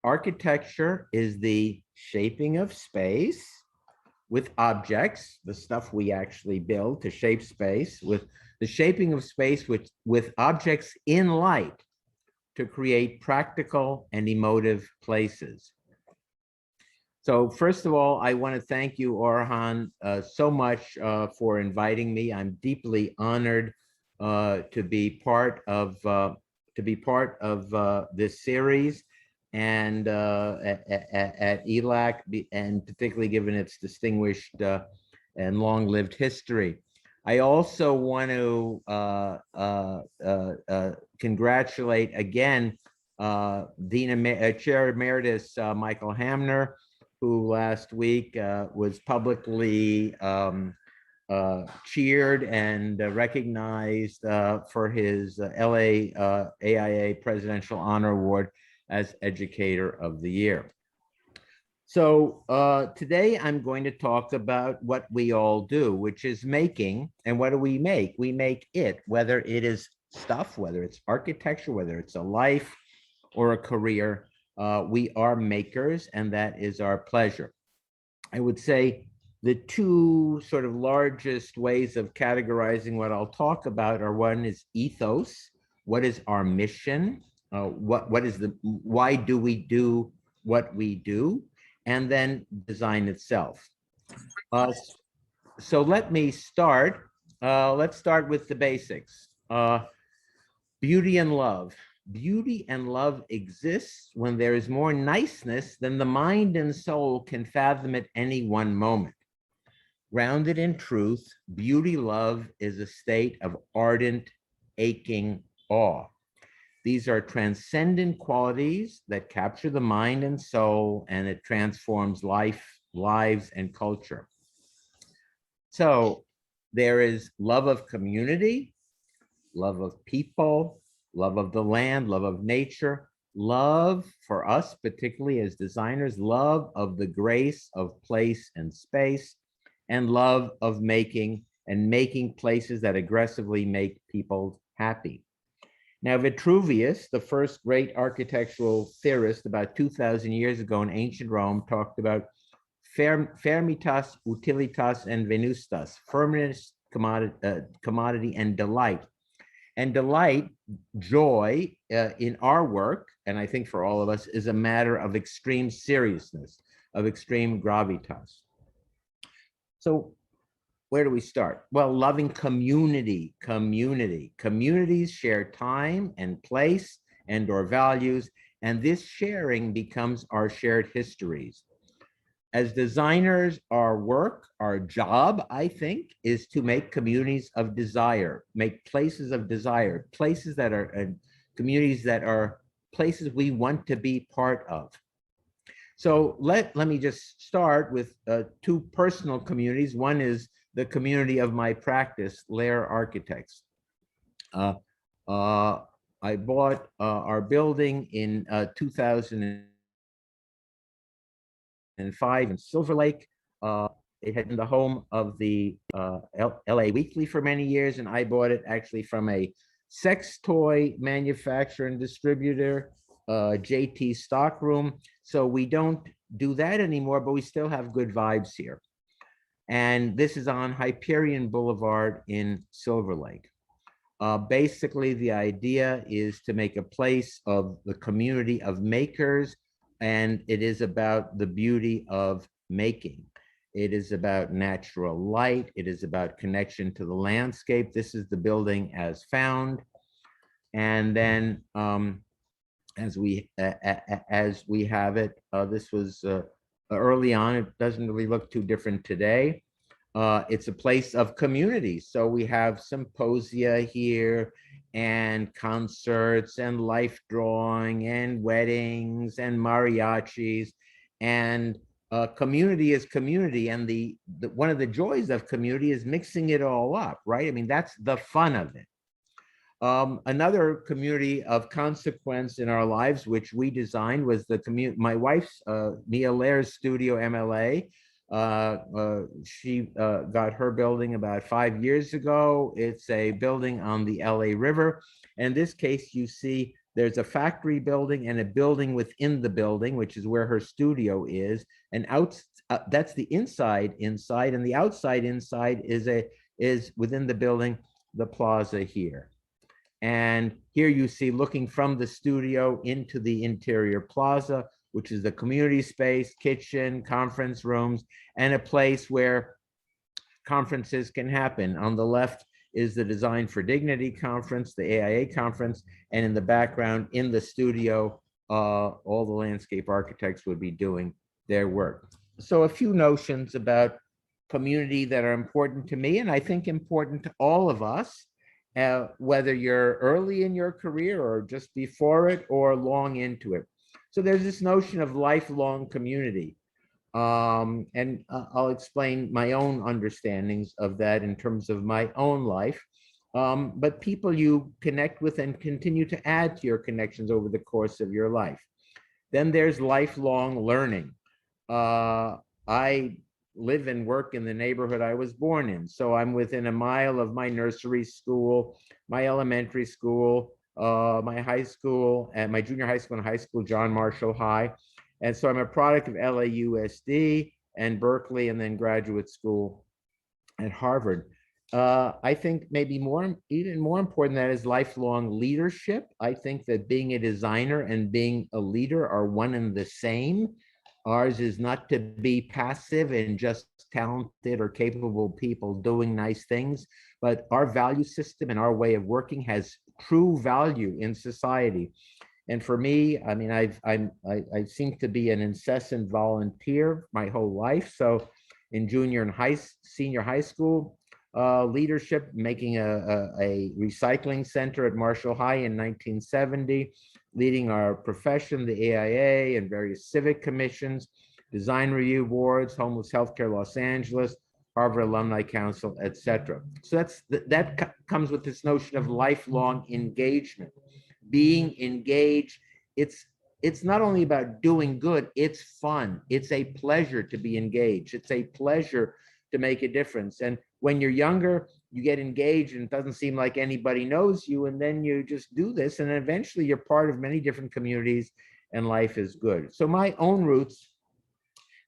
Architecture is the shaping of space with objects, the stuff we actually build to shape space, with the shaping of space with objects in light to create practical and emotive places. So first of all, I want to thank you, Orhan, so much for inviting me. I'm deeply honored to be part of this series, and at ELAC, and particularly given its distinguished and long-lived history. I also want to congratulate again Chair Emeritus Michael Hamner, who last week was publicly cheered and recognized for his LA AIA Presidential Honor Award as Educator of the Year. So today I'm going to talk about what we all do, which is making. And what do we make? We make it, whether it is stuff, whether it's architecture, whether it's a life or a career. We are makers, and that is our pleasure. I would say the two sort of largest ways of categorizing what I'll talk about are, one is ethos. What is our mission? Why do we do what we do? And then design itself. So let me start. Let's start with the basics. Beauty and love. Beauty and love exists when there is more niceness than the mind and soul can fathom at any one moment. Grounded in truth, beauty love is a state of ardent, aching awe. These are transcendent qualities that capture the mind and soul, and it transforms lives, and culture. So there is love of community, love of people, love of the land, love of nature, love for us, particularly as designers, love of the grace of place and space, and love of making places that aggressively make people happy. Now, Vitruvius, the first great architectural theorist about 2,000 years ago in ancient Rome, talked about firmitas, utilitas, and venustas, firmness, commodity, and delight. And delight, joy in our work, and I think for all of us, is a matter of extreme seriousness, of extreme gravitas. So where do we start? Well, loving community. Communities share time and place and or values, and this sharing becomes our shared histories. As designers, our work, our job, I think, is to make communities of desire, make places of desire, places that are communities that are places we want to be part of. So let me just start with two personal communities. One is the community of my practice, Lehrer Architects. I bought our building in 2005 in Silver Lake. It had been the home of the LA Weekly for many years, and I bought it actually from a sex toy manufacturer and distributor, JT Stockroom. So we don't do that anymore, but we still have good vibes here. And this is on Hyperion Boulevard in Silver Lake. Basically, the idea is to make a place of the community of makers, and it is about the beauty of making. It is about natural light. It is about connection to the landscape. This is the building as found. And then as we have it, this was early on. It doesn't really look too different today. It's a place of community. So we have symposia here and concerts and life drawing and weddings and mariachis, and community is community. And the one of the joys of community is mixing it all up, right? I mean, that's the fun of it. Another community of consequence in our lives, which we designed, was the community. My wife's Mia Lehrer's studio, MLA. She got her building about 5 years ago. It's a building on the LA River. In this case, you see There's a factory building and a building within the building, which is where her studio is. And that's the inside, and the outside inside is within the building, the plaza here. And here you see, looking from the studio into the interior plaza, which is the community space, kitchen, conference rooms, and a place where conferences can happen. On the left is the Design for Dignity conference, the AIA conference, and in the background, in the studio, all the landscape architects would be doing their work. So a few notions about community that are important to me, and I think important to all of us, whether you're early in your career or just before it or long into it. So there's this notion of lifelong community. And I'll explain my own understandings of that in terms of my own life. But people you connect with and continue to add to your connections over the course of your life. Then there's lifelong learning. I live and work in the neighborhood I was born in. So I'm within a mile of my nursery school, my elementary school, my high school, and my junior high school and high school, John Marshall High. And so I'm a product of LAUSD and Berkeley, and then graduate school at Harvard. I think maybe even more important than that is lifelong leadership. I think that being a designer and being a leader are one and the same. Ours is not to be passive and just talented or capable people doing nice things, but our value system and our way of working has true value in society. And for me, I mean, I seem to be an incessant volunteer my whole life. So in junior and senior high school leadership, making a recycling center at Marshall High in 1970, leading our profession, the AIA, and various civic commissions, design review boards, Homeless Healthcare Los Angeles, Harvard Alumni Council, etc. So that comes with this notion of lifelong engagement. Being engaged, it's not only about doing good, it's fun. It's a pleasure to be engaged. It's a pleasure to make a difference. And when you're younger, you get engaged and it doesn't seem like anybody knows you, and then you just do this, and eventually you're part of many different communities and life is good. So my own roots,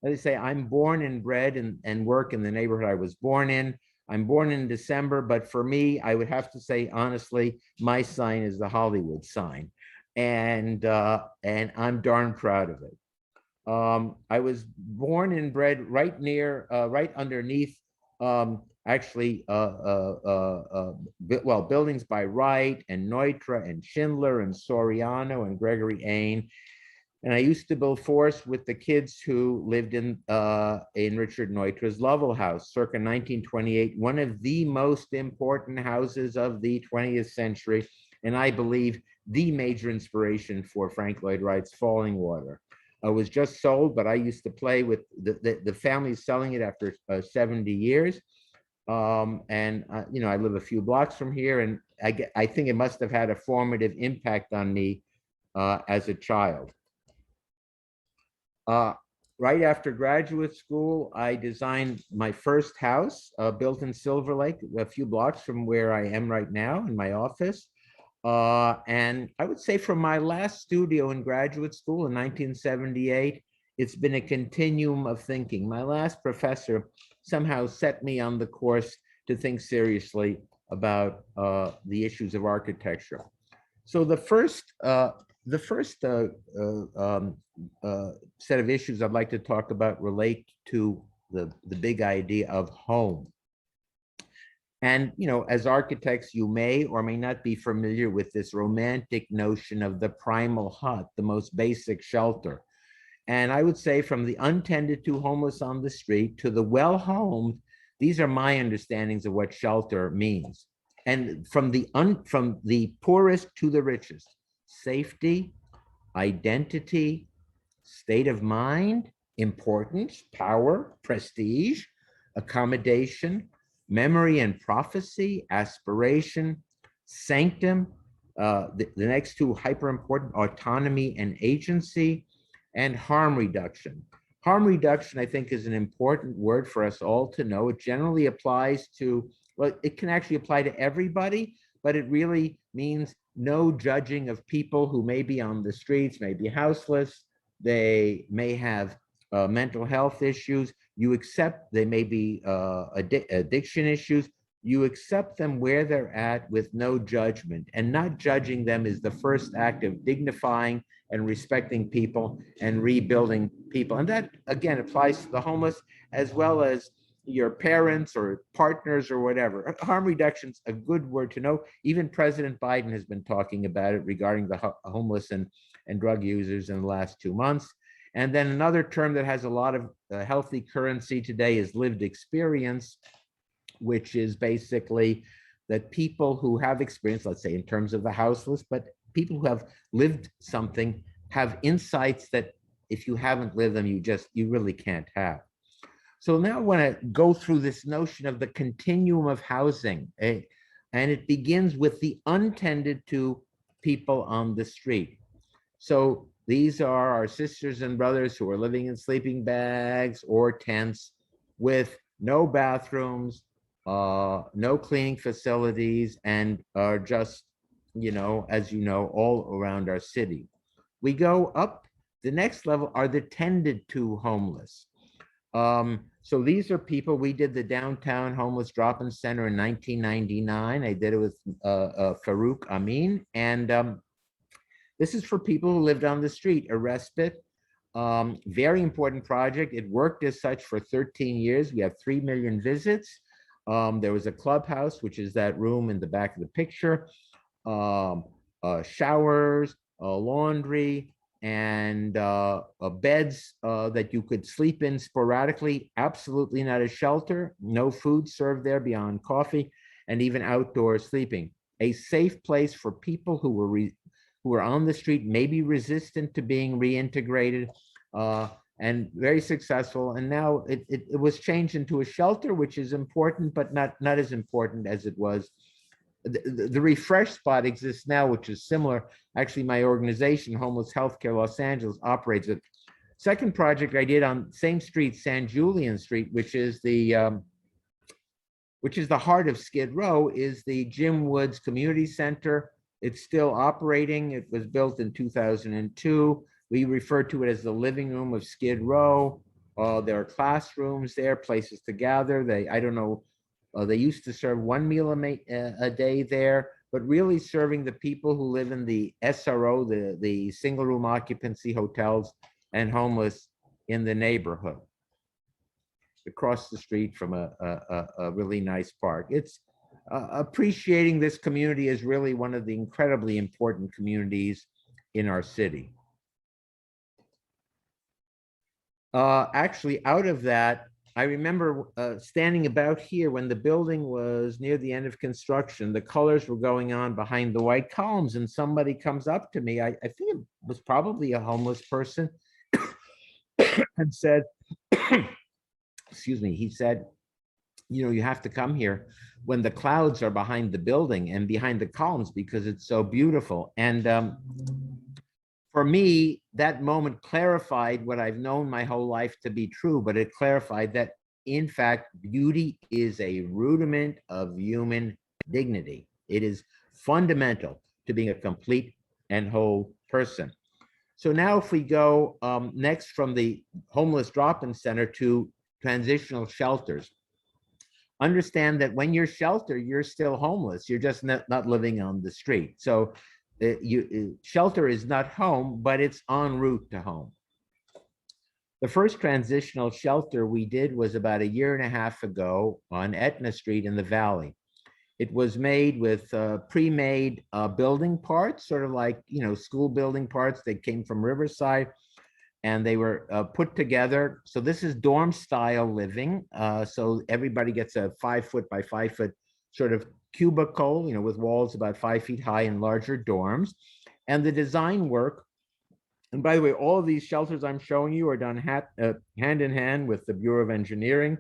as I say, I'm born and bred and work in the neighborhood I was born in. I'm born in December, but for me, I would have to say, honestly, my sign is the Hollywood sign. And I'm darn proud of it. I was born and bred right near, right underneath, actually, well, buildings by Wright and Neutra and Schindler and Soriano and Gregory Ain. And I used to build forts with the kids who lived in Richard Neutra's Lovell House, circa 1928, one of the most important houses of the 20th century, and I believe the major inspiration for Frank Lloyd Wright's Falling Water. It was just sold, but I used to play with the family selling it after 70 years. And you know, I live a few blocks from here, and I think it must have had a formative impact on me as a child. Right after graduate school, I designed my first house, built in Silver Lake, a few blocks from where I am right now in my office. And I would say from my last studio in graduate school in 1978, it's been a continuum of thinking. My last professor somehow set me on the course to think seriously about the issues of architecture. So the first set of issues I'd like to talk about relate to the big idea of home. And, you know, as architects, you may or may not be familiar with this romantic notion of the primal hut, the most basic shelter. And I would say from the untended to homeless on the street to the well-homed, these are my understandings of what shelter means. And from the poorest to the richest, safety, identity, state of mind, importance, power, prestige, accommodation, memory and prophecy, aspiration, sanctum, the next two hyper important, autonomy and agency, and harm reduction. Harm reduction, I think, is an important word for us all to know. It generally applies to, well, it can actually apply to everybody, but it really means no judging of people who may be on the streets, may be houseless, they may have mental health issues. You accept they may be addiction issues. You accept them where they're at with no judgment, and not judging them is the first act of dignifying and respecting people and rebuilding people. And that, again, applies to the homeless as well as your parents or partners or whatever. Harm reduction's a good word to know. Even President Biden has been talking about it regarding the homeless and drug users in the last 2 months. And then another term that has a lot of healthy currency today is lived experience, which is basically that people who have experience, let's say in terms of the houseless, but people who have lived something have insights that if you haven't lived them, you really can't have. So now I want to go through this notion of the continuum of housing, and it begins with the untended to people on the street. So these are our sisters and brothers who are living in sleeping bags or tents with no bathrooms, no cleaning facilities, and are just, as you know, all around our city. We go up, the next level are the tended to homeless. So these are people, we did the downtown homeless drop-in center in 1999. I did it with Farouk Amin. And this is for people who lived on the street, a respite. Very important project. It worked as such for 13 years. We have 3 million visits. There was a clubhouse, which is that room in the back of the picture, showers, laundry, and beds that you could sleep in sporadically. Absolutely not a shelter. No food served there beyond coffee, and even outdoor sleeping. A safe place for people who were on the street, maybe resistant to being reintegrated, and very successful. And now it was changed into a shelter, which is important, but not as important as it was. The refresh spot exists now, which is similar. Actually, my organization, Homeless Healthcare Los Angeles, operates it. Second project I did on same street, San Julian Street, which is the heart of Skid Row, is the Jim Woods Community Center. It's still operating. It was built in 2002. We refer to it as the living room of Skid Row. There are classrooms there, places to gather. I don't know, they used to serve 1 meal a day there, but really serving the people who live in the SRO, the single room occupancy hotels, and homeless in the neighborhood across the street from a really nice park. It's appreciating this community is really one of the incredibly important communities in our city. Actually, out of that, I remember standing about here when the building was near the end of construction. The colors were going on behind the white columns, and somebody comes up to me. I think it was probably a homeless person and said, excuse me, he said, you have to come here when the clouds are behind the building and behind the columns because it's so beautiful. And for me, that moment clarified what I've known my whole life to be true, but it clarified that, in fact, beauty is a rudiment of human dignity. It is fundamental to being a complete and whole person. So now if we go next from the homeless drop-in center to transitional shelters, understand that when you're sheltered, you're still homeless. You're just not living on the street. So shelter is not home, but it's en route to home. The first transitional shelter we did was about 1.5 years ago on Etna Street in the Valley. It was made with pre-made building parts, sort of like, school building parts that came from Riverside, and they were put together. So this is dorm style living. So everybody gets a 5 foot by 5 foot sort of cubicle, with walls about 5 feet high in larger dorms. And the design work, and by the way, all of these shelters I'm showing you are done hand in hand with the Bureau of Engineering,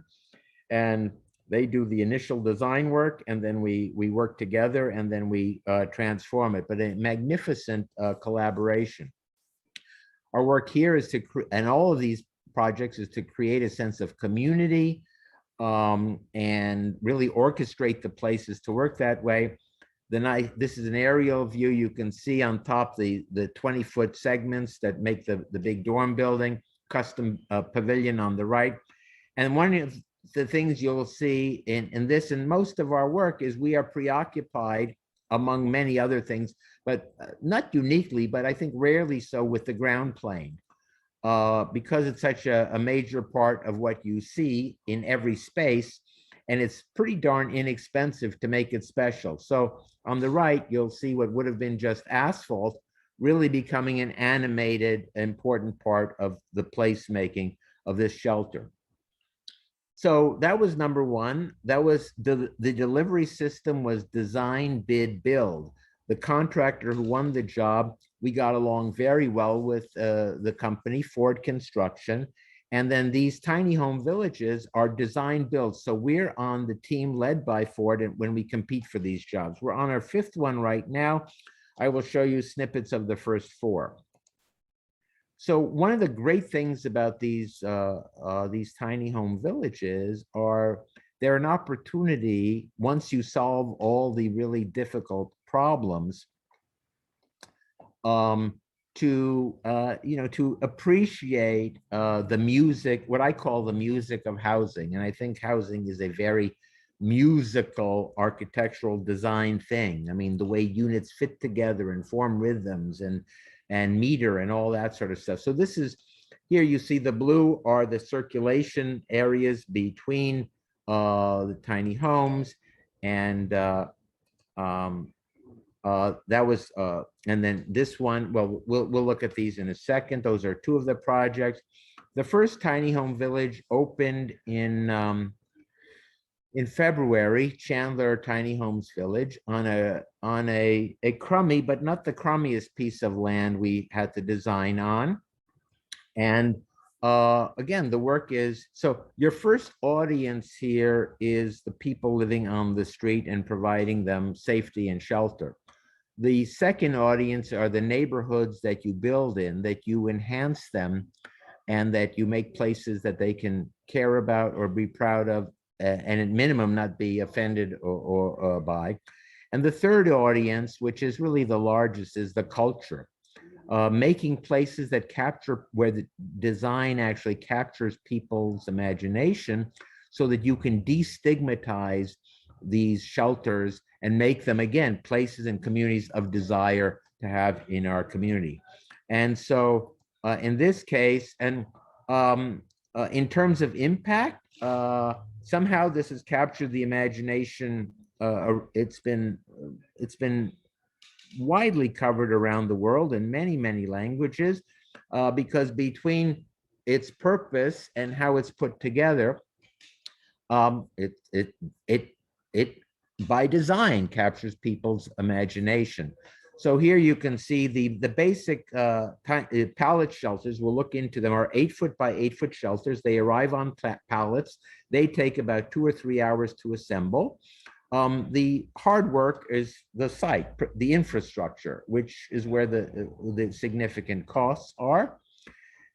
and they do the initial design work, and then we work together, and then we transform it. But a magnificent collaboration. Our work here is and all of these projects is to create a sense of community, and really orchestrate the places to work that way. this is an aerial view. You can see on top the 20-foot segments that make the big dorm building, custom pavilion on the right. And one of the things you'll see in this and most of our work is we are preoccupied, among many other things, but not uniquely, but I think rarely so, with the ground plane. Because it's such a major part of what you see in every space, and it's pretty darn inexpensive to make it special. So on the right, you'll see what would have been just asphalt really becoming an animated, important part of the placemaking of this shelter. So that was number one. That was the delivery system was design, bid, build. The contractor who won the job, we got along very well with the company, Ford Construction. And then these tiny home villages are design build. So we're on the team led by Ford when we compete for these jobs. We're on our fifth one right now. I will show you snippets of the first four. So one of the great things about these tiny home villages are they're an opportunity, once you solve all the really difficult problems, to appreciate the music, what I call the music of housing. And I think housing is a very musical architectural design thing. I mean, the way units fit together and form rhythms and meter and all that sort of stuff. So this is, here you see the blue are the circulation areas between the tiny homes, and that was, and then this one, well, we'll look at these in a second. Those are two of the projects. The first tiny home village opened in February, Chandler Tiny Homes Village, on a crummy, but not the crummiest piece of land we had to design on. And again, the work is, so your first audience here is the people living on the street and providing them safety and shelter. The second audience are the neighborhoods that you build in, that you enhance them, and that you make places that they can care about or be proud of, and at minimum not be offended or by. And the third audience, which is really the largest, is the culture. Making places that capture, where the design actually captures people's imagination, so that you can destigmatize these shelters and make them, again, places and communities of desire to have in our community. And so in this case, and in terms of impact, somehow this has captured the imagination. It's been widely covered around the world in many, many languages, because between its purpose and how it's put together, it by design captures people's imagination. So here you can see the basic pallet shelters. We'll look into them, are 8-foot by 8-foot shelters. They arrive on pallets. They take about 2 or 3 hours to assemble. The hard work is the site, the infrastructure, which is where the significant costs are.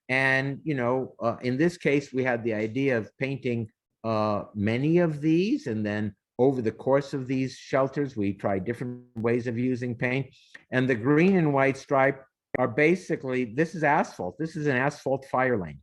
And in this case, we had the idea of painting many of these, and then over the course of these shelters, we tried different ways of using paint. And the green and white stripe are basically, this is asphalt. This is an asphalt fire lane.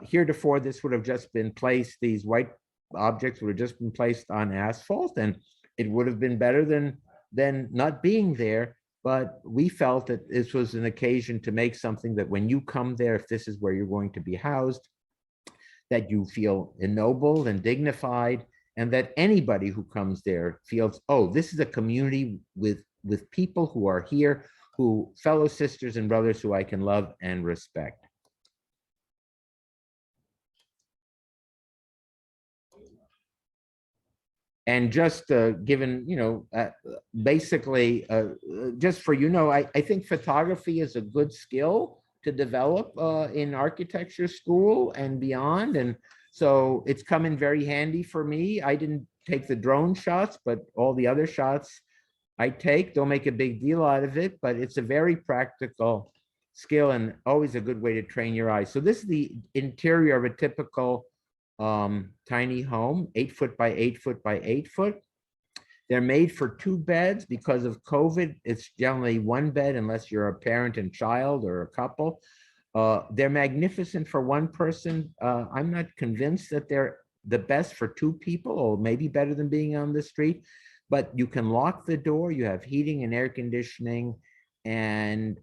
Heretofore, this would have just been placed, these white objects would have just been placed on asphalt, and it would have been better than not being there. But we felt that this was an occasion to make something that when you come there, if this is where you're going to be housed, that you feel ennobled and dignified, and that anybody who comes there feels, oh, this is a community with people who are here, who fellow sisters and brothers who I can love and respect. And just given, basically, just for, I think photography is a good skill to develop in architecture school and beyond. And so it's come in very handy for me. I didn't take the drone shots, but all the other shots I take. Don't make a big deal out of it, but it's a very practical skill and always a good way to train your eyes. So this is the interior of a typical tiny home, 8-foot by 8-foot by 8-foot. They're made for 2 beds. Because of COVID, it's generally 1 bed unless you're a parent and child or a couple. They're magnificent for 1 person. I'm not convinced that they're the best for 2 people, or maybe better than being on the street, but you can lock the door. You have heating and air conditioning and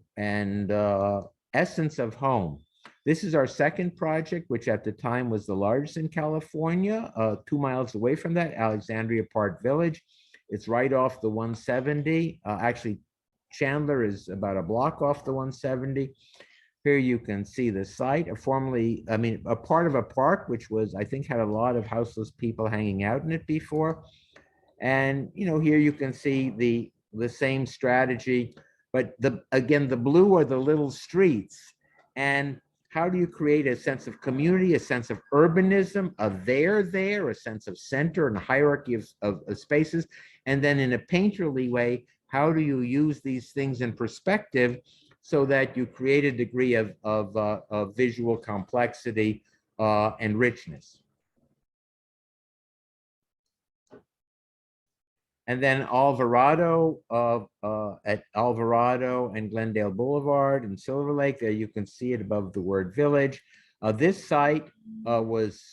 essence of home. This is our second project, which at the time was the largest in California, 2 miles away from that, Alexandria Park Village. It's right off the 170. Actually, Chandler is about a block off the 170. Here you can see the site, a part of a park, which was, I think, had a lot of houseless people hanging out in it before. And, here you can see the same strategy, but again, the blue are the little streets. And how do you create a sense of community, a sense of urbanism, a sense of center and a hierarchy of spaces? And then in a painterly way, how do you use these things in perspective so that you create a degree of visual complexity and richness? And then Alvarado at Alvarado and Glendale Boulevard and Silver Lake, there you can see it above the word village. This site was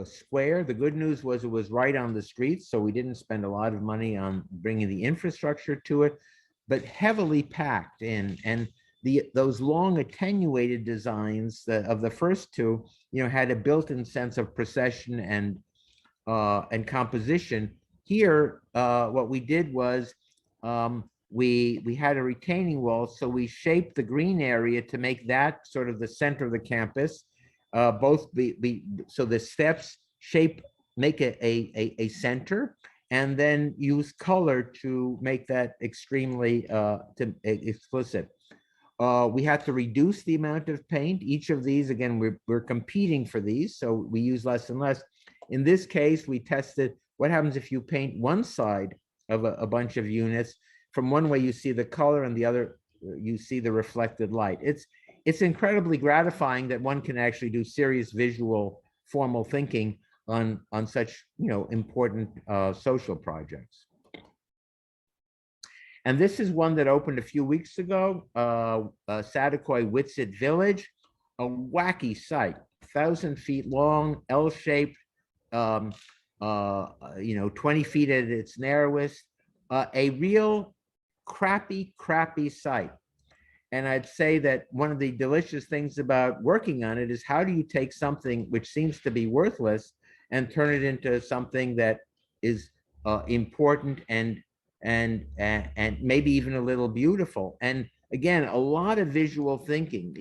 square. The good news was it was right on the street, so we didn't spend a lot of money on bringing the infrastructure to it, but heavily packed in. And those long attenuated designs of the first 2, had a built-in sense of procession and composition. Here, what we did was we had a retaining wall, so we shaped the green area to make that sort of the center of the campus. So the steps make a center, and then use color to make that extremely explicit. We had to reduce the amount of paint. Each of these, again, we're competing for these, so we use less and less. In this case, we tested what happens if you paint one side of a bunch of units. From one way, you see the color, and the other, you see the reflected light. It's incredibly gratifying that one can actually do serious visual, formal thinking on such important social projects. And this is one that opened a few weeks ago, Satakoy Witsit Village, a wacky site, 1,000 feet long, L-shaped, 20 feet at its narrowest, a real crappy site. And I'd say that one of the delicious things about working on it is, how do you take something which seems to be worthless and turn it into something that is important and maybe even a little beautiful? And again, a lot of visual thinking,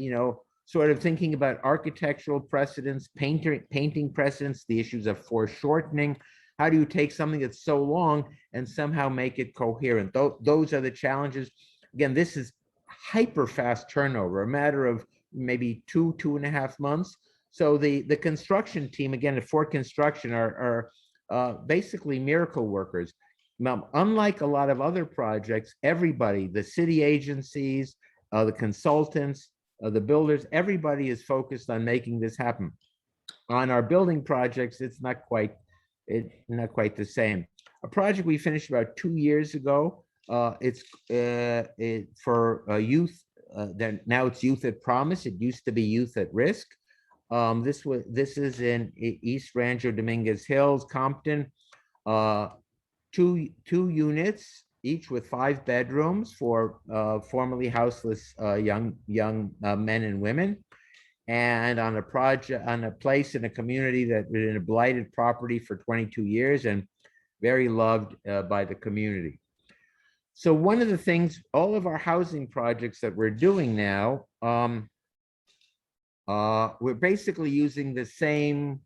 sort of thinking about architectural precedents, painting precedents, the issues of foreshortening. How do you take something that's so long and somehow make it coherent? Those are the challenges. Again, this is hyper fast turnover, a matter of maybe 2.5 months. So the construction team, again, at Fort Construction, are basically miracle workers. Now, unlike a lot of other projects, everybody, the city agencies, the consultants, the builders, everybody is focused on making this happen. On our building projects, it's not quite the same. A project we finished about 2 years ago. It's for youth. Now it's Youth at Promise. It used to be Youth at Risk. This is in East Rancho Dominguez Hills, Compton. Two units, each with 5 bedrooms for formerly houseless young men and women, and on a place in a community that was in a blighted property for 22 years and very loved by the community. So one of the things, all of our housing projects that we're doing now, we're basically using the same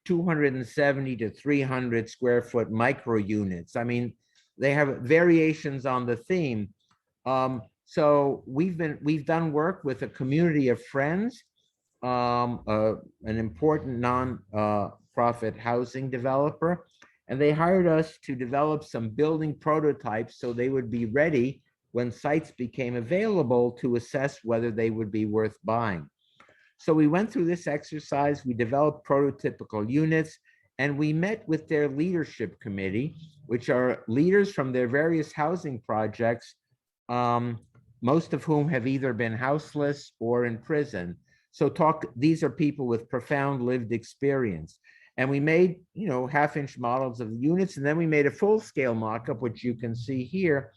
270 to 300 square foot micro units. I mean, they have variations on the theme. So we've done work with a community of friends, an important non-profit housing developer, and they hired us to develop some building prototypes so they would be ready when sites became available to assess whether they would be worth buying. So we went through this exercise. We developed prototypical units, And we met with their leadership committee, which are leaders from their various housing projects, most of whom have either been houseless or in prison. So these are people with profound lived experience. And we made, half-inch models of the units, and then we made a full-scale mock-up, which you can see here.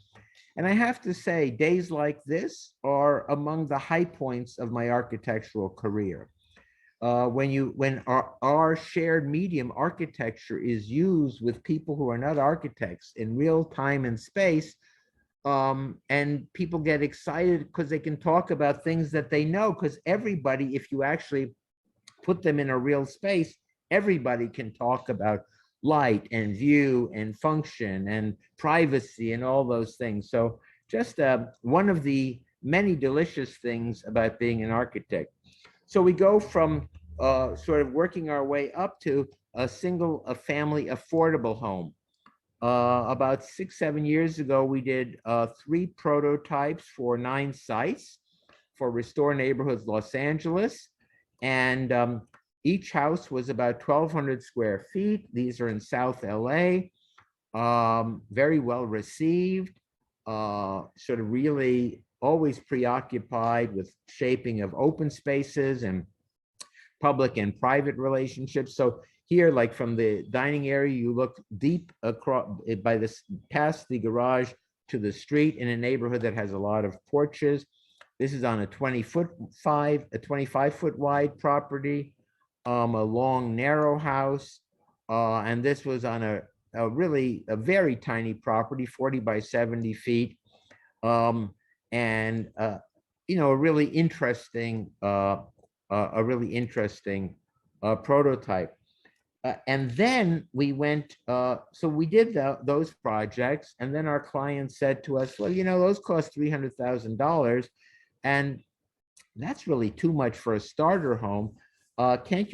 And I have to say, days like this are among the high points of my architectural career. When our shared medium architecture is used with people who are not architects in real time and space, and people get excited because they can talk about things that they know, because everybody, if you actually put them in a real space, everybody can talk about light and view and function and privacy and all those things. So just one of the many delicious things about being an architect. So we go from sort of working our way up to a family affordable home. About 6, 7 years ago, we did 3 prototypes for 9 sites for Restore Neighborhoods Los Angeles. And each house was about 1,200 square feet. These are in South LA, very well received, sort of really always preoccupied with shaping of open spaces and public and private relationships. So here, like from the dining area, you look deep across past the garage to the street in a neighborhood that has a lot of porches. This is on a 25-foot wide property, a long, narrow house. And this was on a very tiny property, 40 by 70 feet. And a really interesting prototype. And then we went, so we did those projects, and then our client said to us, well, those cost $300,000, and that's really too much for a starter home. What can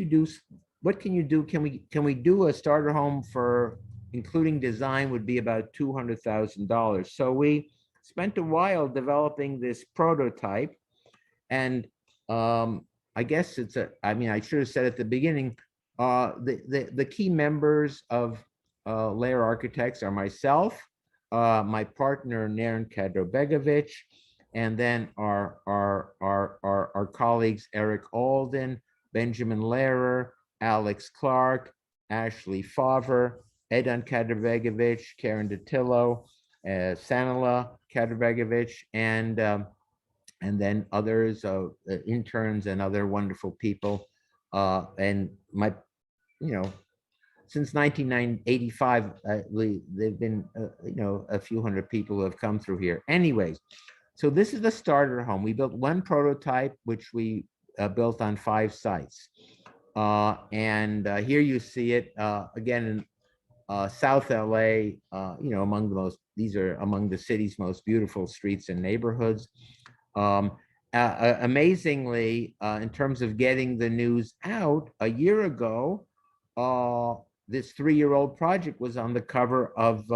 you do? Can we do a starter home for, including design, would be about $200,000. So we spent a while developing this prototype, and I guess I should have said at the beginning, the key members of Lehrer Architects are myself, my partner Naren Kadrobegovic, and then our colleagues Eric Alden, Benjamin Lehrer, Alex Clark, Ashley Favre, Edan Kadrobegovic, Karen Datillo, Sanala Kadrobegovic, and then others, interns and other wonderful people. And since 1985, there've been, a few hundred people who have come through here. Anyways, so this is the starter home. We built 1 prototype, which we built on 5 sites. And here you see it again in South LA, these are among the city's most beautiful streets and neighborhoods. Amazingly, in terms of getting the news out, a year ago, this 3-year-old project was on the cover of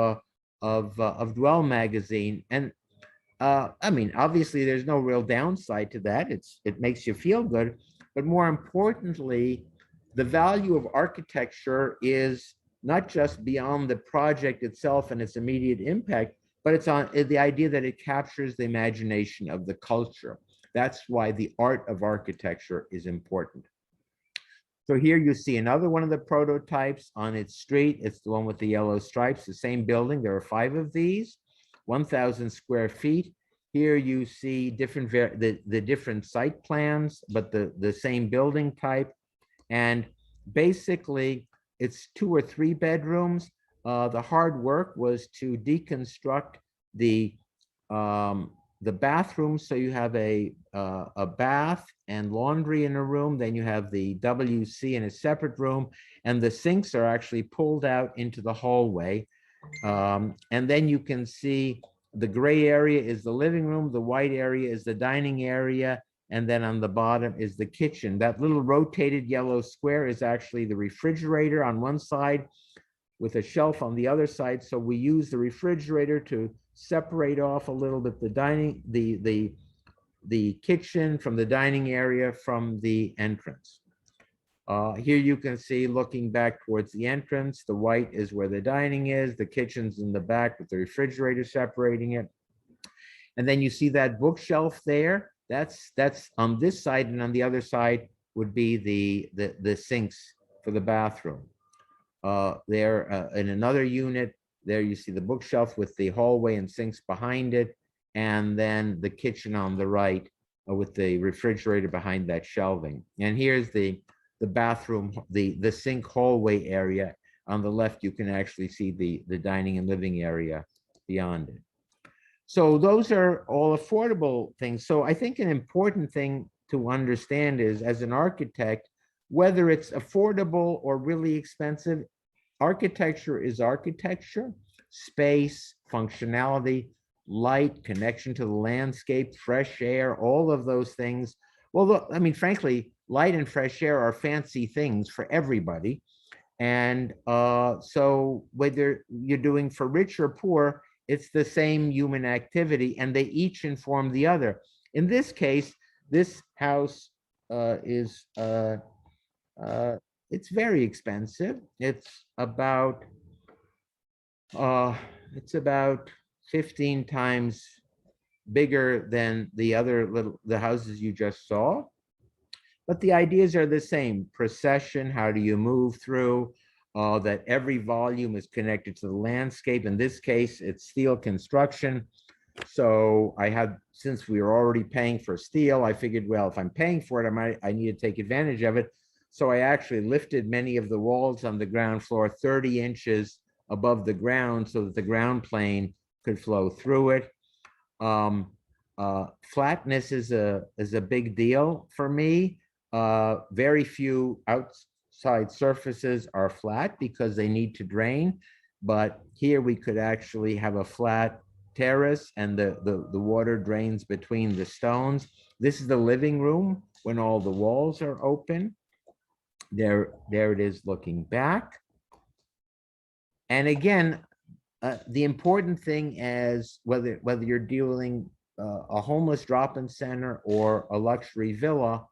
Dwell magazine. And obviously there's no real downside to that. It makes you feel good, but more importantly, the value of architecture is not just beyond the project itself and its immediate impact, but it's on the idea that it captures the imagination of the culture. That's why the art of architecture is important. So here you see another one of the prototypes on its street. It's the one with the yellow stripes, the same building. There are 5 of these, 1,000 square feet. Here you see the different site plans, but the same building type. And basically, it's 2 or 3 bedrooms. The hard work was to deconstruct the bathroom. So you have a bath and laundry in a room. Then you have the WC in a separate room, and the sinks are actually pulled out into the hallway. And then you can see the gray area is the living room. The white area is the dining area. And then on the bottom is the kitchen. That little rotated yellow square is actually the refrigerator on one side with a shelf on the other side. So we use the refrigerator to separate off a little bit the kitchen from the dining area from the entrance. Here you can see, looking back towards the entrance, the white is where the dining is, the kitchen's in the back with the refrigerator separating it. And then you see that bookshelf there. That's on this side, and on the other side would be the sinks for the bathroom. There in another unit, there you see the bookshelf with the hallway and sinks behind it, and then the kitchen on the right with the refrigerator behind that shelving. And here's the bathroom, the sink hallway area. On the left, you can actually see the dining and living area beyond it. So those are all affordable things. So I think an important thing to understand is, as an architect, whether it's affordable or really expensive, architecture is architecture. Space, functionality, light, connection to the landscape, fresh air, all of those things. Well, look, I mean, frankly, light and fresh air are fancy things for everybody. And so whether you're doing for rich or poor, it's the same human activity, and they each inform the other. In this case, this house is it's very expensive. It's about 15 times bigger than the houses you just saw. But the ideas are the same. Procession, how do you move through? That every volume is connected to the landscape. In this case, it's steel construction. So since we were already paying for steel, I figured, well, if I'm paying for it, I need to take advantage of it. So I actually lifted many of the walls on the ground floor 30 inches above the ground so that the ground plane could flow through it. Flatness is a big deal for me. Very few outside surfaces are flat because they need to drain, but here we could actually have a flat terrace, and the water drains between the stones. This is the living room when all the walls are open. There it is looking back. And again, the important thing is whether you're dealing a homeless drop-in center or a luxury villa,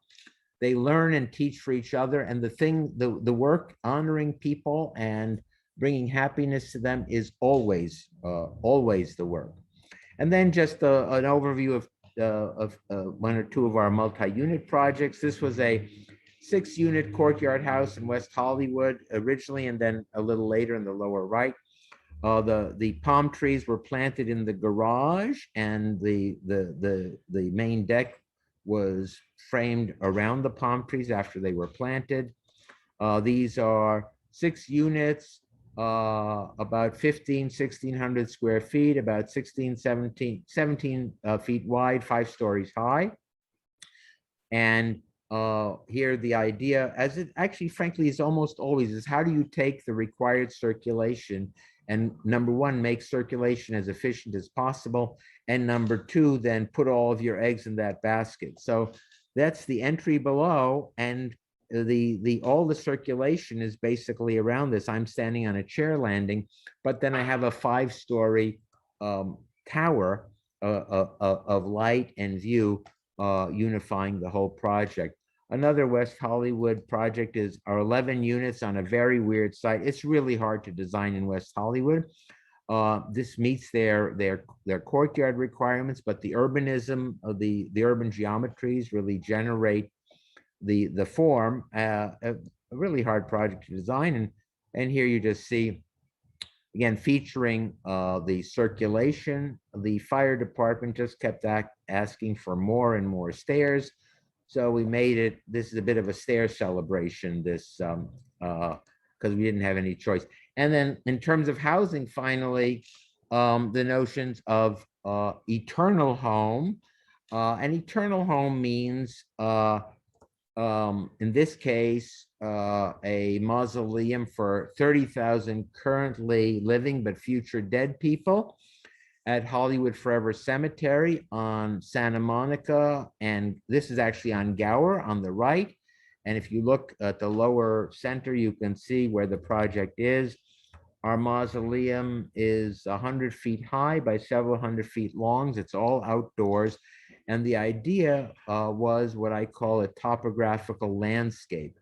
they learn and teach for each other. And the work honoring people and bringing happiness to them is always the work. And then just an overview of one or two of our multi-unit projects. This was a 6-unit courtyard house in West Hollywood originally, and then a little later in the lower right. The palm trees were planted in the garage, and the main deck was framed around the palm trees after they were planted. These are 6 units, about 1,600 square feet, about 17 feet wide, 5 stories high. And here the idea, as it actually frankly is almost always, is how do you take the required circulation and, number one, make circulation as efficient as possible, and number two, then put all of your eggs in that basket. So that's the entry below, and all the circulation is basically around this. I'm standing on a chair landing, but then I have a 5-story tower of light and view unifying the whole project. Another West Hollywood project is our 11 units on a very weird site. It's really hard to design in West Hollywood. This meets their courtyard requirements, but the urbanism of the urban geometries really generate the form. A really hard project to design, and here you just see, again, featuring the circulation. The fire department just kept asking for more and more stairs. So we made it, this is a bit of a stair celebration, this, because we didn't have any choice. And then in terms of housing, finally, the notions of eternal home. An eternal home means, in this case, a mausoleum for 30,000 currently living but future dead people at Hollywood Forever Cemetery on Santa Monica. And this is actually on Gower on the right. And if you look at the lower center, you can see where the project is. Our mausoleum is 100 feet high by several hundred feet long. It's all outdoors. And the idea was what I call a topographical landscape.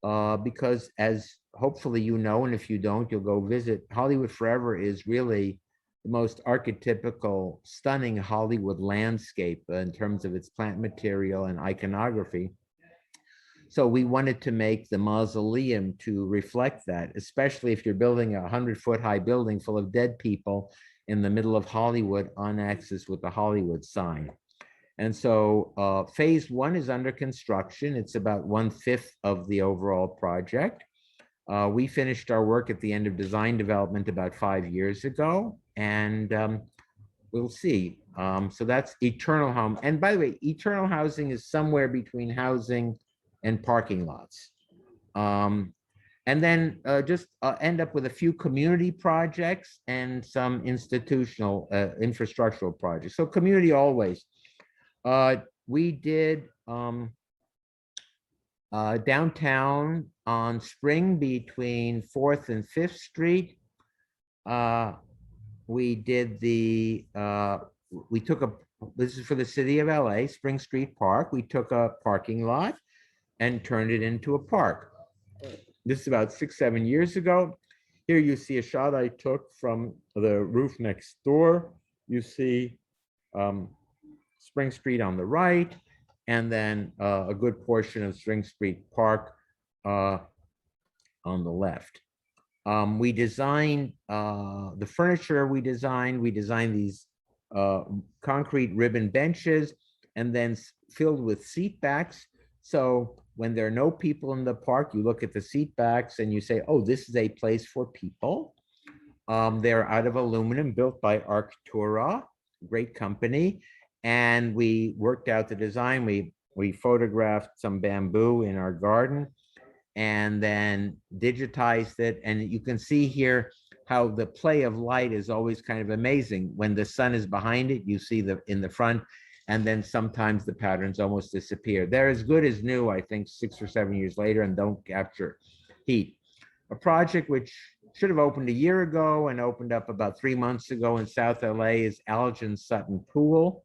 because as hopefully you know, and if you don't, you'll go visit. Hollywood Forever is really the most archetypical, stunning Hollywood landscape in terms of its plant material and iconography. So we wanted to make the mausoleum to reflect that, especially if you're building a 100-foot high building full of dead people in the middle of Hollywood on axis with the Hollywood sign. And so phase one is under construction. It's about 1/5 of the overall project. We finished our work at the end of design development about 5 years ago, and we'll see. So that's Eternal Home. And by the way, Eternal Housing is somewhere between housing and parking lots. And then just end up with a few community projects and some institutional infrastructural projects. So community always. We did downtown on Spring between 4th and 5th Street. We did we took this is for the city of LA, Spring Street Park. We took a parking lot and turned it into a park. This is about 6-7 years ago. Here you see a shot I took from the roof next door. You see Spring Street on the right, and then a good portion of Spring Street Park on the left. We designed the furniture we designed these concrete ribbon benches and then filled with seat backs. So when there are no people in the park, you look at the seat backs and you say, oh, this is a place for people. They're out of aluminum, built by Arctura, great company. And we worked out the design. We photographed some bamboo in our garden and then digitized it. And you can see here how the play of light is always kind of amazing. When the sun is behind it, you see in the front, and then sometimes the patterns almost disappear. They're as good as new, I think, 6 or 7 years later, and don't capture heat. A project which should have opened a year ago and opened up about 3 months ago in South LA is Elgin Sutton Pool,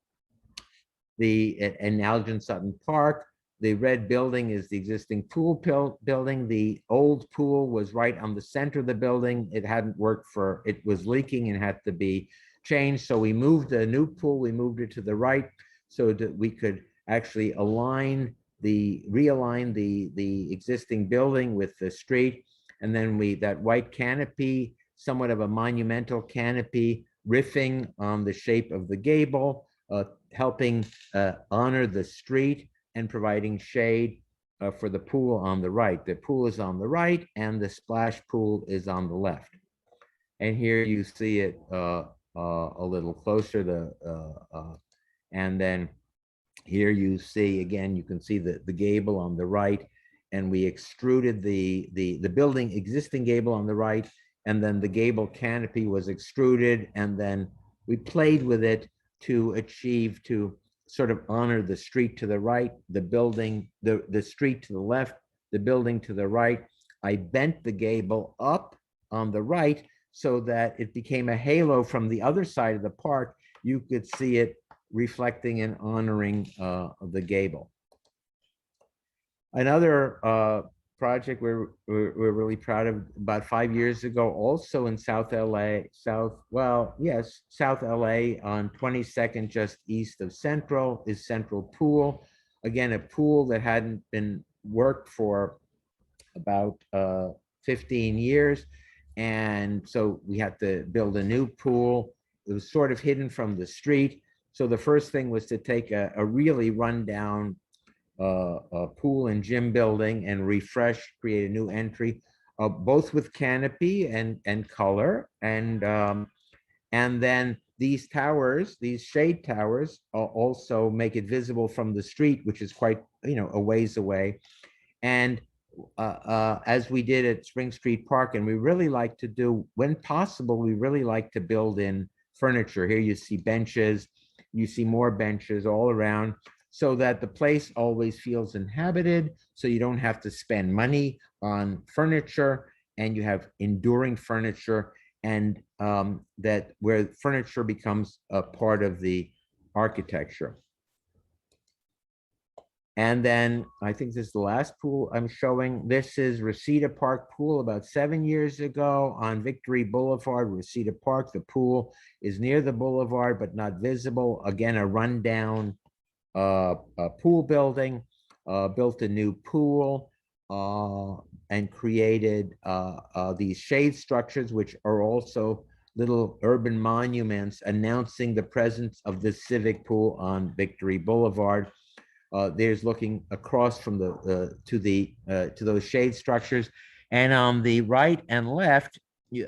in Elgin Sutton Park. The red building is the existing pool building. The old pool was right on the center of the building. It hadn't worked it was leaking and had to be changed. So we moved the new pool, we moved it to the right so that we could actually realign the existing building with the street. And then that white canopy, somewhat of a monumental canopy, riffing on the shape of the gable, helping honor the street and providing shade for the pool on the right. The pool is on the right and the splash pool is on the left. And here you see it a little closer, and then here you see, again, you can see the gable on the right, and we extruded the building existing gable on the right, and then the gable canopy was extruded, and then we played with it to sort of honor the street to the right, the building, the street to the left, the building to the right. I bent the gable up on the right so that it became a halo from the other side of the park. You could see it reflecting and honoring the gable. Another project we're really proud of, about 5 years ago, also in South LA, South LA on 22nd, just east of Central, is Central Pool. Again, a pool that hadn't been worked for about 15 years. And so we had to build a new pool. It was sort of hidden from the street. So the first thing was to take a really rundown pool and gym building and create a new entry, both with canopy and color. And then these towers, these shade towers, also make it visible from the street, which is quite, a ways away. And as we did at Spring Street Park, and we really like to do, when possible, we really like to build in furniture. Here you see benches, you see more benches all around, so that the place always feels inhabited, so you don't have to spend money on furniture, and you have enduring furniture, and that where furniture becomes a part of the architecture. And then I think this is the last pool I'm showing. This is Reseda Park Pool about 7 years ago on Victory Boulevard, Reseda Park. The pool is near the boulevard, but not visible. Again, a rundown pool building, built a new pool, and created these shade structures, which are also little urban monuments announcing the presence of the civic pool on Victory Boulevard. There's looking across from the to those shade structures, and on the right and left, you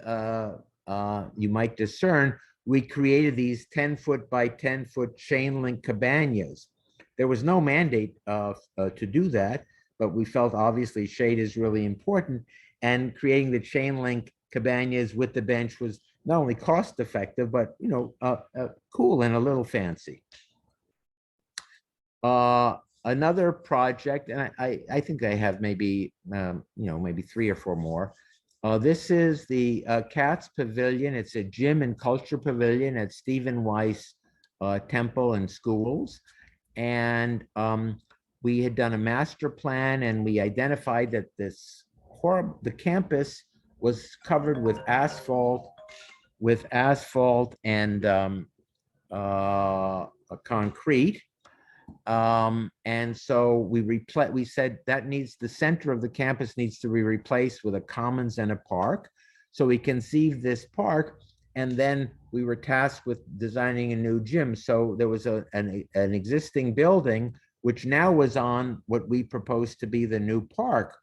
might discern we created these 10-foot by 10-foot chain link cabanas. There was no mandate to do that, but we felt obviously shade is really important, and creating the chain link cabanas with the bench was not only cost effective, but cool and a little fancy. Another project, and I think I have maybe maybe 3 or 4 more. This is the Cats Pavilion. It's a gym and culture pavilion at Stephen Weiss Temple and Schools, and we had done a master plan, and we identified that the campus was covered with asphalt and concrete. And so we said that the center of the campus needs to be replaced with a commons and a park. So we conceived this park, and then we were tasked with designing a new gym. So there was an existing building, which now was on what we proposed to be the new park.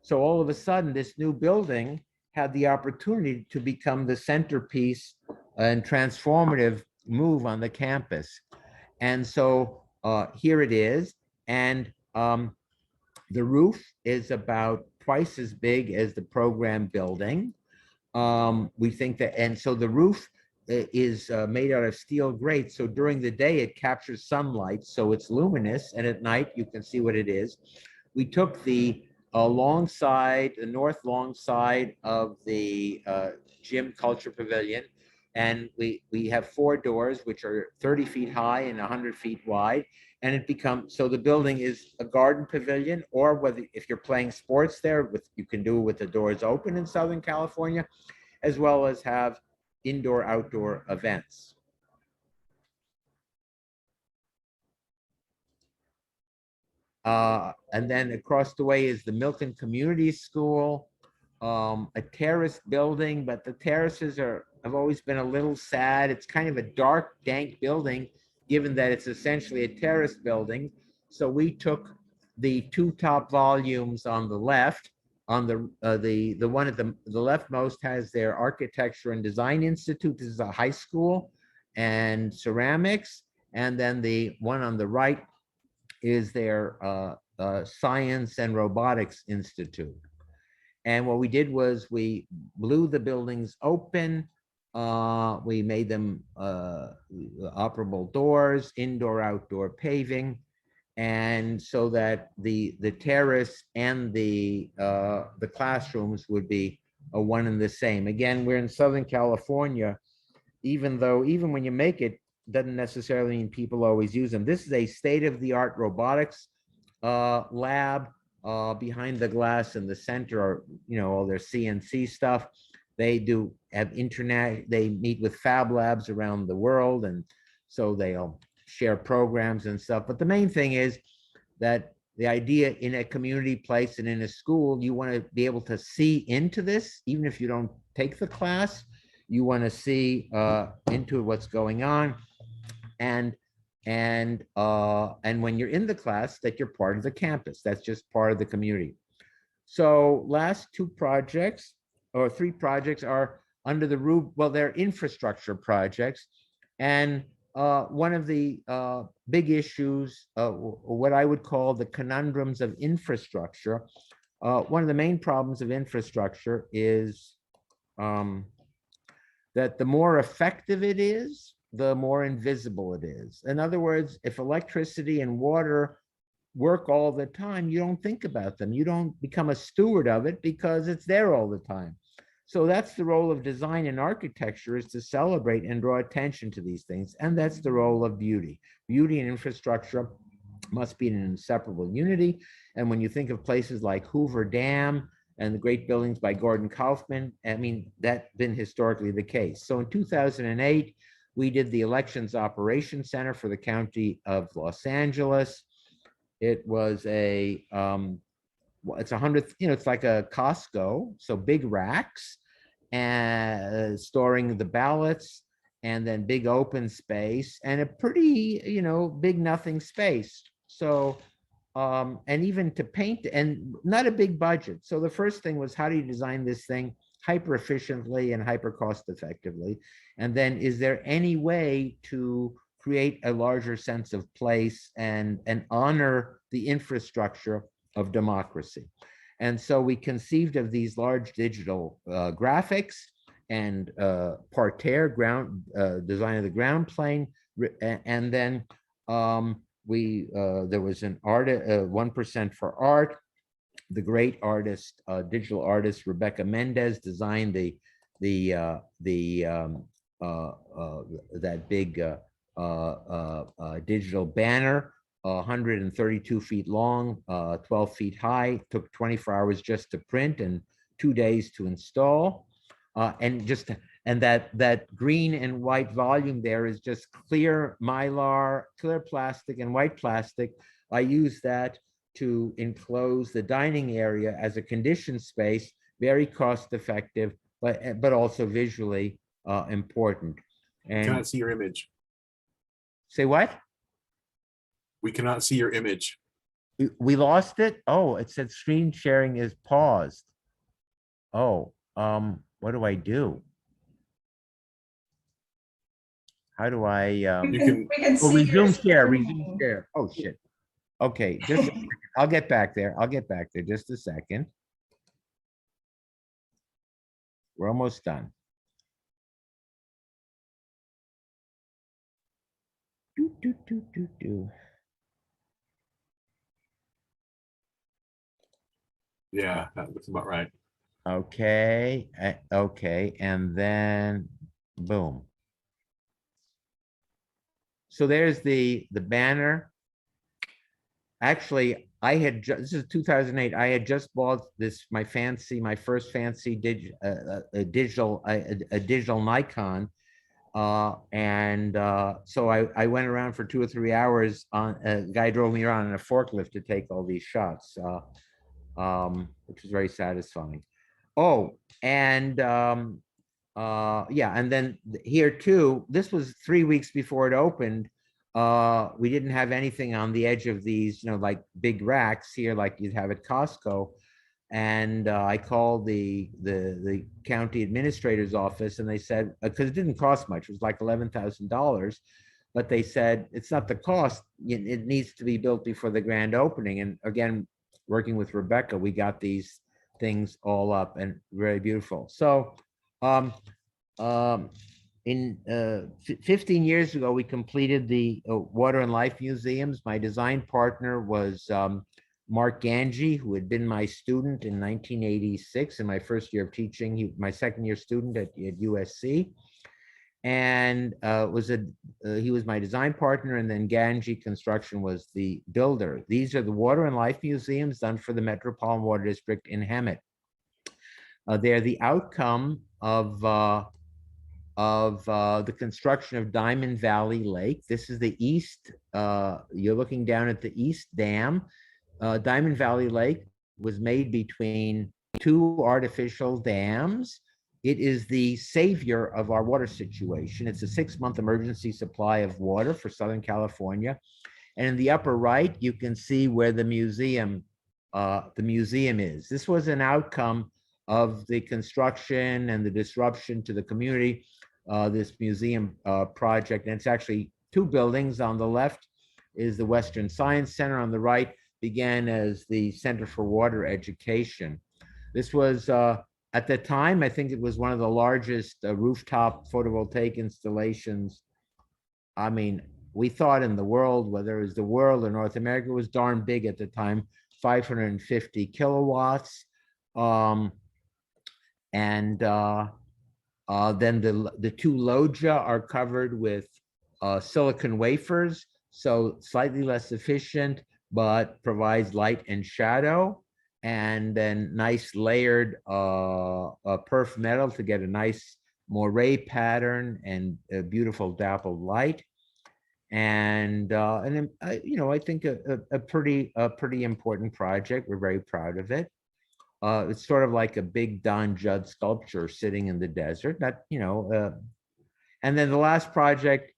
So all of a sudden, this new building had the opportunity to become the centerpiece and transformative move on the campus. And so here it is, and the roof is about twice as big as the program building. We think that, and so the roof is made out of steel grate. So during the day, it captures sunlight, so it's luminous, and at night you can see what it is. We took the north long side of the gym culture pavilion, and we have 4 doors, which are 30 feet high and 100 feet wide. And it becomes, so the building is a garden pavilion, or if you're playing sports there, you can do it with the doors open in Southern California, as well as have indoor, outdoor events. And then across the way is the Milton Community School, a terrace building, but the terraces have always been a little sad. It's kind of a dark, dank building, given that it's essentially a terrace building. So we took the 2 top volumes on the left. On the one at the leftmost has their Architecture and Design Institute. This is a high school, and ceramics. And then the one on the right is their Science and Robotics Institute. And what we did was we blew the buildings open. We made them operable doors, indoor, outdoor paving, and so that the terrace and the classrooms would be one and the same. Again, we're in Southern California, even when you make it, doesn't necessarily mean people always use them. This is a state-of-the-art robotics lab. Behind the glass in the center are, all their CNC stuff. They have internet. They meet with fab labs around the world, and so they'll share programs and stuff. But the main thing is that the idea in a community place and in a school, you want to be able to see into this, even if you don't take the class. You want to see into what's going on, and when you're in the class, that you're part of the campus. That's just part of the community. So last 2 projects or 3 projects are under the roof. Well, they're infrastructure projects, and one of the big issues, what I would call the conundrums of infrastructure. One of the main problems of infrastructure is that the more effective it is, the more invisible it is. In other words, if electricity and water work all the time, you don't think about them. You don't become a steward of it because it's there all the time. So that's the role of design and architecture, is to celebrate and draw attention to these things. And that's the role of beauty. Beauty and infrastructure must be an inseparable unity. And when you think of places like Hoover Dam and the great buildings by Gordon Kaufman, I mean, that's been historically the case. So in 2008, we did the Elections Operations Center for the County of Los Angeles. It was a, it's 100, it's like a Costco, so big racks and storing the ballots, and then big open space and a pretty, big nothing space. So, and even to paint, and not a big budget. So the first thing was, how do you design this thing hyper efficiently and hyper cost effectively? And then, is there any way to create a larger sense of place and honor the infrastructure of democracy? And so we conceived of these large digital graphics and parterre ground design of the ground plane, and then there was an artist, 1% for art. The great artist, digital artist Rebecca Mendez designed that big digital banner, 132 feet long, 12 feet high. Took 24 hours just to print and 2 days to install. And that green and white volume there is just clear Mylar, clear plastic and white plastic. I use that to enclose the dining area as a conditioned space, very cost effective, but also visually important. And cannot see your image. Say what? We cannot see your image. We lost it? Oh, it said screen sharing is paused. Oh, what do I do? How do I You can resume share. Oh shit. Okay, just I'll get back there. Just a second. We're almost done. Yeah, that looks about right. Okay, okay, and then boom. So there's the banner. Actually, this is 2008. I had just bought my first fancy digital Nikon, so I went around for 2 or 3 hours. A guy drove me around in a forklift to take all these shots, which was very satisfying. Oh, and yeah, and then here too, this was 3 weeks before it opened. We didn't have anything on the edge of these, like big racks here, like you'd have at Costco. And I called the county administrator's office, and they said, because it didn't cost much, it was like $11,000, but they said it's not the cost; it needs to be built before the grand opening. And again, working with Rebecca, we got these things all up and very beautiful. So, in 15 years ago, we completed the Water and Life Museums. My design partner was Mark Ganji, who had been my student in 1986 in my first year of teaching. My second year student at USC, and he was my design partner. And then Ganji Construction was the builder. These are the Water and Life Museums done for the Metropolitan Water District in Hemet. They're the outcome of the construction of Diamond Valley Lake. This is the east. You're looking down at the East Dam. Diamond Valley Lake was made between 2 artificial dams. It is the savior of our water situation. It's a 6-month emergency supply of water for Southern California. And in the upper right, you can see where the museum is. This was an outcome of the construction and the disruption to the community, this museum project. And it's actually 2 buildings. On the left is the Western Science Center. On the right began as the Center for Water Education. This was, at the time, I think it was one of the largest rooftop photovoltaic installations. I mean, we thought in the world, whether it was the world or North America, it was darn big at the time, 550 kilowatts. Then the 2 loggia are covered with silicon wafers. So slightly less efficient, but provides light and shadow. And then nice layered perf metal to get a nice moire pattern and a beautiful dappled light. And you know, I think a pretty important project. We're very proud of it. It's sort of like a big Don Judd sculpture sitting in the desert. That, you know, and then the last project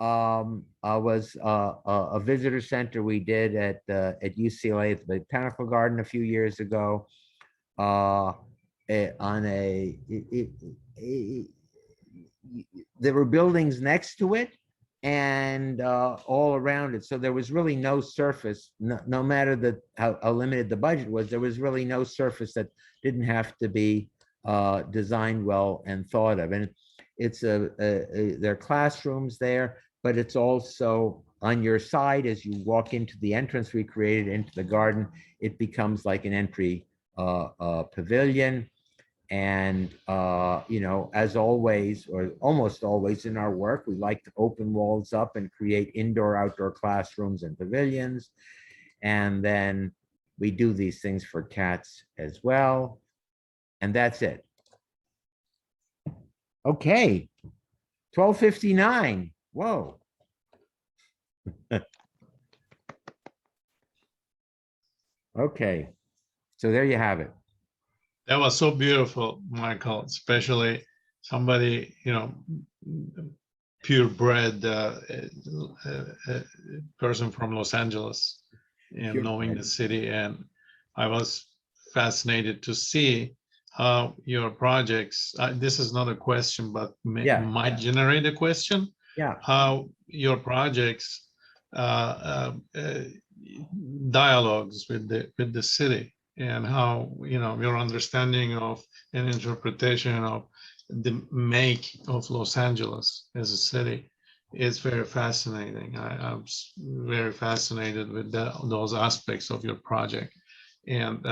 was a visitor center we did at UCLA at the Botanical Garden a few years ago. On there were buildings next to it and all around it. So there was really no surface, no matter how limited the budget was, there was really no surface that didn't have to be designed well and thought of. And it's there are classrooms there, but it's also on your side as you walk into the entrance we created into the garden. It becomes like an entry pavilion. And, you know, as always, or almost always in our work, we like to open walls up and create indoor, outdoor classrooms and pavilions. And then we do these things for cats as well. And that's it. Okay, 12:59. Whoa. Okay, so there you have it. That was so beautiful, Michael, especially somebody, you know, purebred person from Los Angeles and knowing the city. And I was fascinated to see how your projects, this is not a question, but might generate a question. Yeah. How your projects dialogues with the city, and how, you know, your understanding of and interpretation of the make of Los Angeles as a city is very fascinating. I'm very fascinated with those aspects of your project. And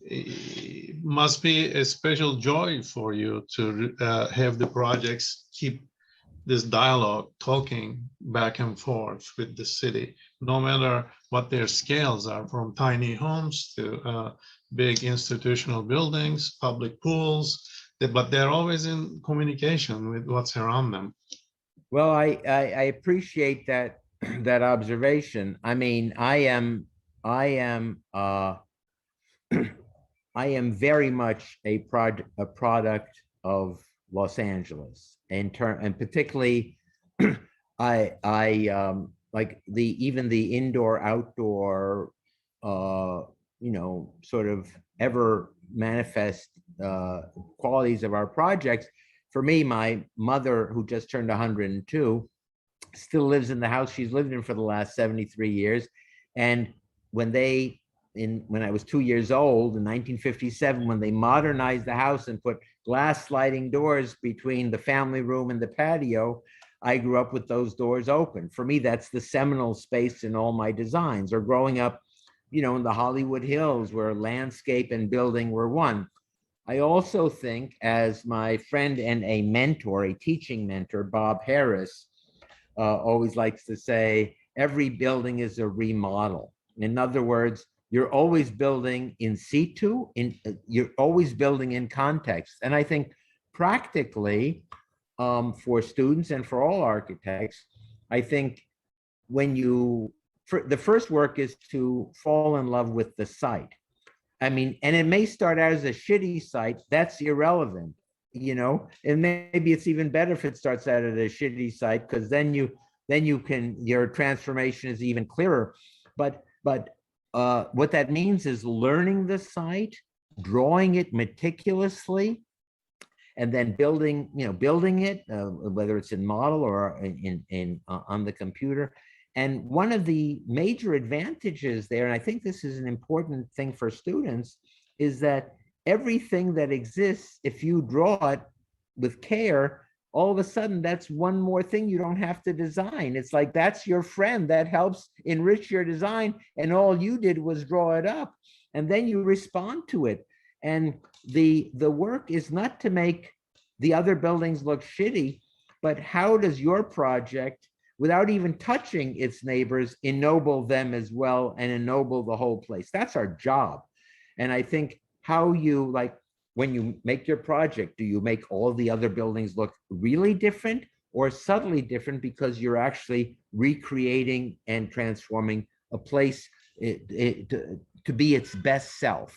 it must be a special joy for you to have the projects keep this dialogue, talking back and forth with the city, no matter what their scales are, from tiny homes to big institutional buildings, public pools, but they're always in communication with what's around them. Well, I appreciate that that observation. I mean, I am I am very much a product of Los Angeles, and particularly I like even the indoor outdoor you know, sort of ever manifest qualities of our projects. For me, my mother, who just turned 102, still lives in the house she's lived in for the last 73 years. And when I was 2 years old in 1957, when they modernized the house and put glass sliding doors between the family room and the patio, I grew up with those doors open. For me, that's the seminal space in all my designs. Or growing up, you know, in the Hollywood Hills, where landscape and building were one. I also think, as my friend and a mentor, a teaching mentor, Bob Harris, always likes to say, every building is a remodel. In other words, you're always building in situ, you're always building in context. And I think practically, for students and for all architects, I think when the first work is to fall in love with the site. I mean, and it may start out as a shitty site, that's irrelevant, you know, and maybe it's even better if it starts out at a shitty site, because then your transformation is even clearer. But what that means is learning the site, drawing it meticulously, and then building it, whether it's in model or on the computer. And one of the major advantages there, and I think this is an important thing for students, is that everything that exists, if you draw it with care, all of a sudden that's one more thing you don't have to design. It's like that's your friend that helps enrich your design, and all you did was draw it up, and then you respond to it. And the work is not to make the other buildings look shitty, but how does your project without even touching its neighbors, ennoble them as well and ennoble the whole place. That's our job. And I think how you, like, when you make your project, do you make all the other buildings look really different or subtly different because you're actually recreating and transforming a place to be its best self?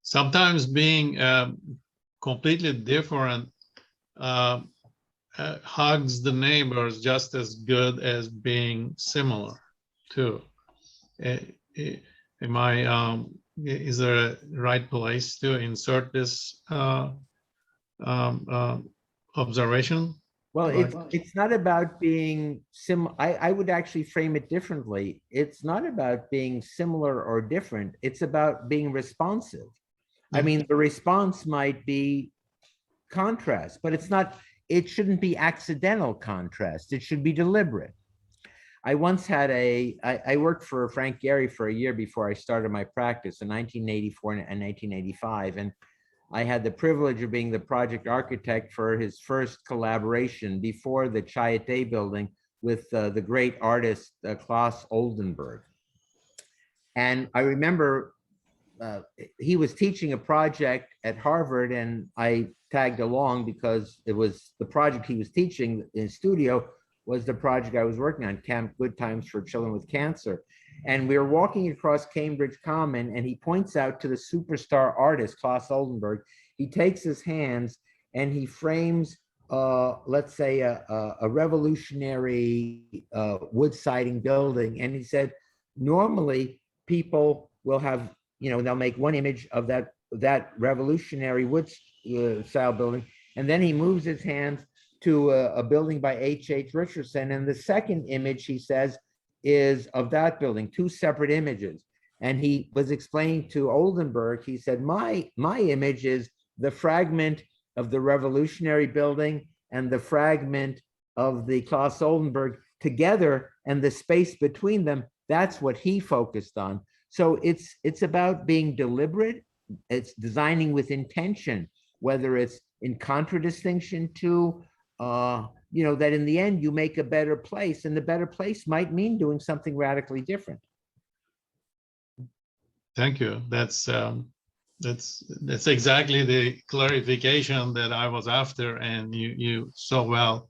Sometimes being completely different hugs the neighbors just as good as being similar too. Am I, is there a right place to insert this observation? Well, it's not about being I would actually frame it differently. It's not about being similar or different. It's about being responsive. I mean, the response might be contrast, but it shouldn't be accidental contrast. It should be deliberate. I once had I worked for Frank Gehry for a year before I started my practice in 1984 and 1985. And I had the privilege of being the project architect for his first collaboration before the Charité building with the great artist, Klaus Oldenburg. And I remember he was teaching a project at Harvard and I tagged along because it was the project he was teaching in studio was the project I was working on, Camp Good Times for Children with Cancer. And we were walking across Cambridge Common and he points out to the superstar artist, Klaus Oldenburg. He takes his hands and he frames, let's say, a revolutionary wood siding building. And he said, normally people will have, they'll make one image of that revolutionary wood style building. And then he moves his hands to a building by H.H. Richardson. And the second image, he says, is of that building, two separate images. And he was explaining to Oldenburg, he said, my image is the fragment of the revolutionary building and the fragment of the Klaus Oldenburg together, and the space between them, that's what he focused on. So it's about being deliberate. It's designing with intention, whether it's in contradistinction to, that in the end you make a better place, and the better place might mean doing something radically different. Thank you. That's exactly the clarification that I was after, and you so well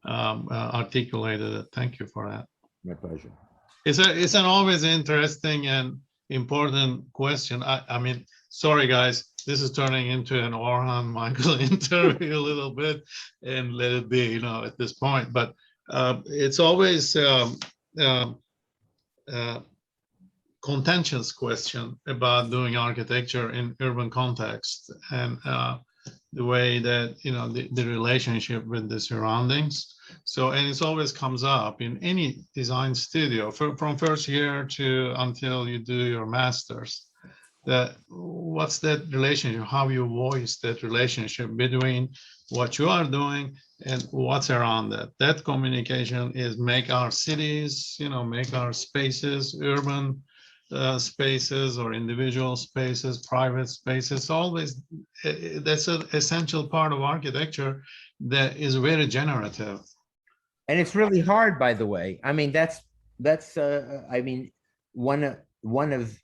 articulated it. Thank you for that. My pleasure. It's an always interesting and important question. I mean, sorry guys, this is turning into an Orhan Michael interview a little bit, and let it be, at this point. But it's always contentious question about doing architecture in urban context, and the way that the relationship with the surroundings. So, and it always comes up in any design studio from first year to until you do your master's. That what's that relationship? How you voice that relationship between what you are doing and what's around that. That communication is make our cities, make our spaces, urban spaces or individual spaces, private spaces. Always, that's an essential part of architecture that is very generative. And it's really hard, by the way. I mean, that's I mean, one of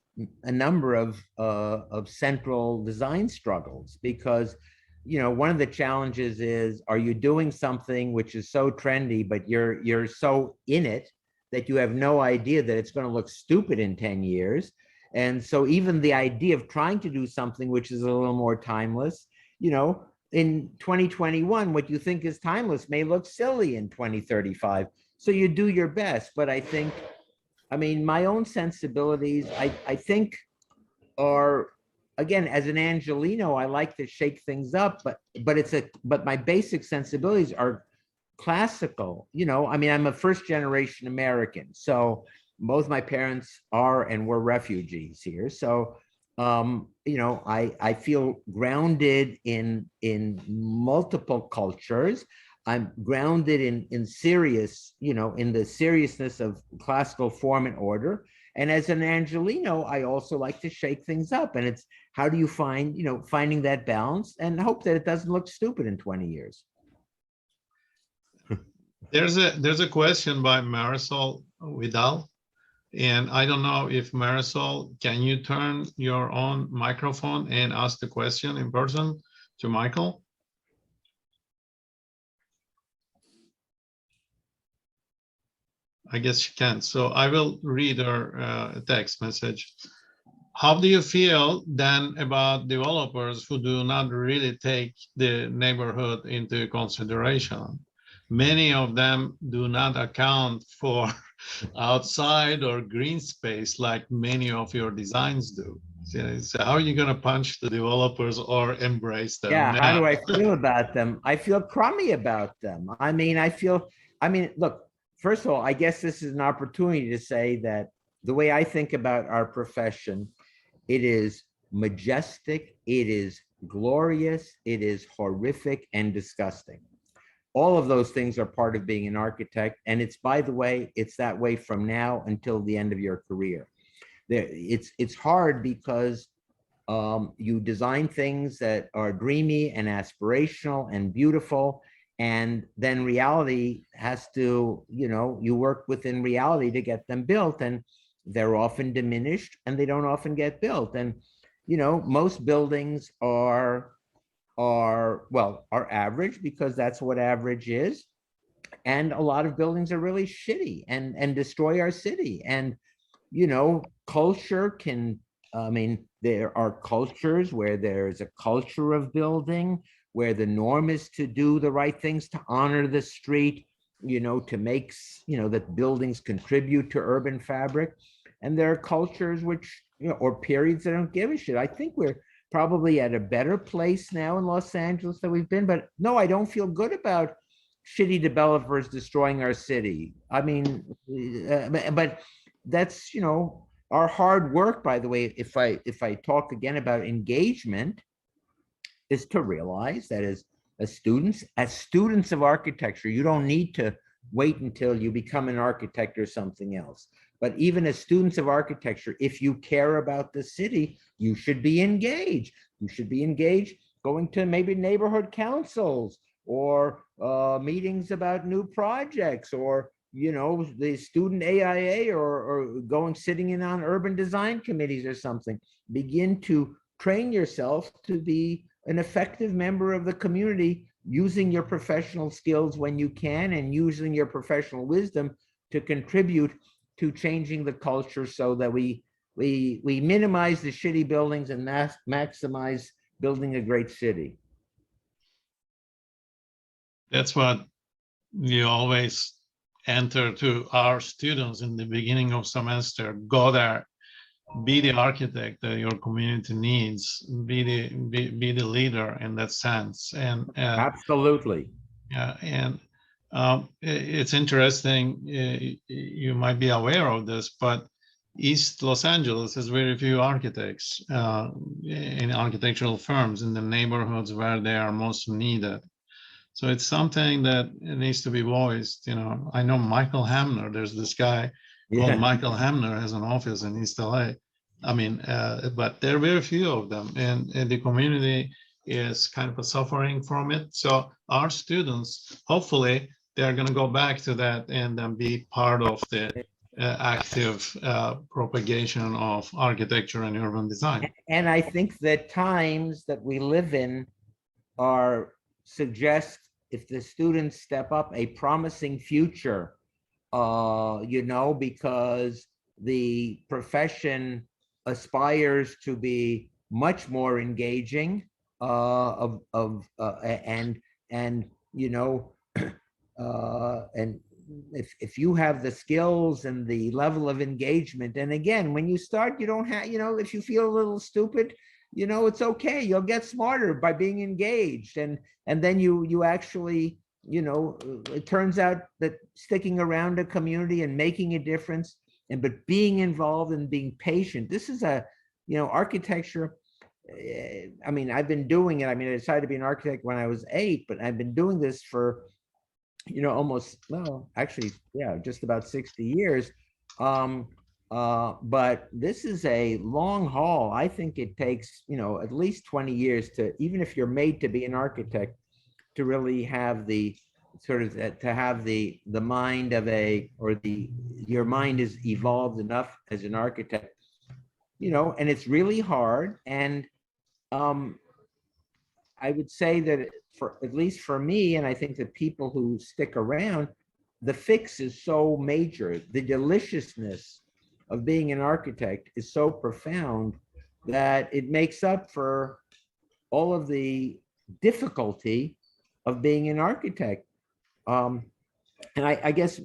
a number of central design struggles, because one of the challenges is, are you doing something which is so trendy, but you're so in it that you have no idea that it's going to look stupid in 10 years. And so even the idea of trying to do something which is a little more timeless, in 2021, what you think is timeless may look silly in 2035. So you do your best. But I mean, my own sensibilities, I think are, again, as an Angelino, I like to shake things up, but my basic sensibilities are classical. I mean, I'm a first generation American, so both my parents are and were refugees here. So I feel grounded in multiple cultures. I'm grounded in serious, in the seriousness of classical form and order. And as an Angelino, I also like to shake things up. And it's how do you find, finding that balance and hope that it doesn't look stupid in 20 years. There's a question by Marisol Vidal. And I don't know if Marisol, can you turn your own microphone and ask the question in person to Michael? I guess she can. So I will read her text message. How do you feel then about developers who do not really take the neighborhood into consideration? Many of them do not account for outside or green space like many of your designs do. So how are you going to punch the developers or embrace them? Yeah, how do now? I feel about them? I feel crummy about them. Look, first of all, I guess this is an opportunity to say that the way I think about our profession, it is majestic, it is glorious, it is horrific and disgusting. All of those things are part of being an architect. And it's, by the way, it's that way from now until the end of your career. It's hard because you design things that are dreamy and aspirational and beautiful, and then reality has to, you work within reality to get them built, and they're often diminished and they don't often get built. And most buildings are average because that's what average is, and a lot of buildings are really shitty and destroy our city. And culture can, there are cultures where there's a culture of building, where the norm is to do the right things, to honor the street, to make, that buildings contribute to urban fabric. And there are cultures which, or periods that don't give a shit. I think we're probably at a better place now in Los Angeles than we've been, but no, I don't feel good about shitty developers destroying our city. But that's, our hard work, by the way, if I talk again about engagement, is to realize that as students of architecture, you don't need to wait until you become an architect or something else. But even as students of architecture, if you care about the city, you should be engaged. You should be engaged going to maybe neighborhood councils or meetings about new projects, or the student AIA, or sitting in on urban design committees or something. Begin to train yourself to be an effective member of the community, using your professional skills when you can, and using your professional wisdom to contribute to changing the culture so that we minimize the shitty buildings and maximize building a great city. That's what we always enter to our students in the beginning of semester. Go there, be the architect that your community needs, be the leader in that sense. And absolutely. Yeah, and it's interesting, you might be aware of this, but East Los Angeles has very few architects in architectural firms in the neighborhoods where they are most needed. So it's something that needs to be voiced. I know Michael Hamner, there's this guy called Michael Hamner, has an office in East LA. But there are very few of them, and the community is kind of suffering from it. So our students, hopefully, they're going to go back to that and then be part of the active propagation of architecture and urban design. And I think that times that we live in suggest, if the students step up, a promising future, because the profession aspires to be much more engaging, and if you have the skills and the level of engagement, and again, when you start, you don't have, if you feel a little stupid, it's okay. You'll get smarter by being engaged. And then you actually, it turns out that sticking around a community and making a difference, but being involved and being patient. This is architecture. I've been doing it. I decided to be an architect when I was 8, but I've been doing this for, just about 60 years. But this is a long haul. I think it takes, at least 20 years to, even if you're made to be an architect, to really have the sort of to have the mind of your mind is evolved enough as an architect, and it's really hard. And um, I would say that for at least for me, and I think the people who stick around, the fix is so major. The deliciousness of being an architect is so profound that it makes up for all of the difficulty of being an architect. Um, and I guess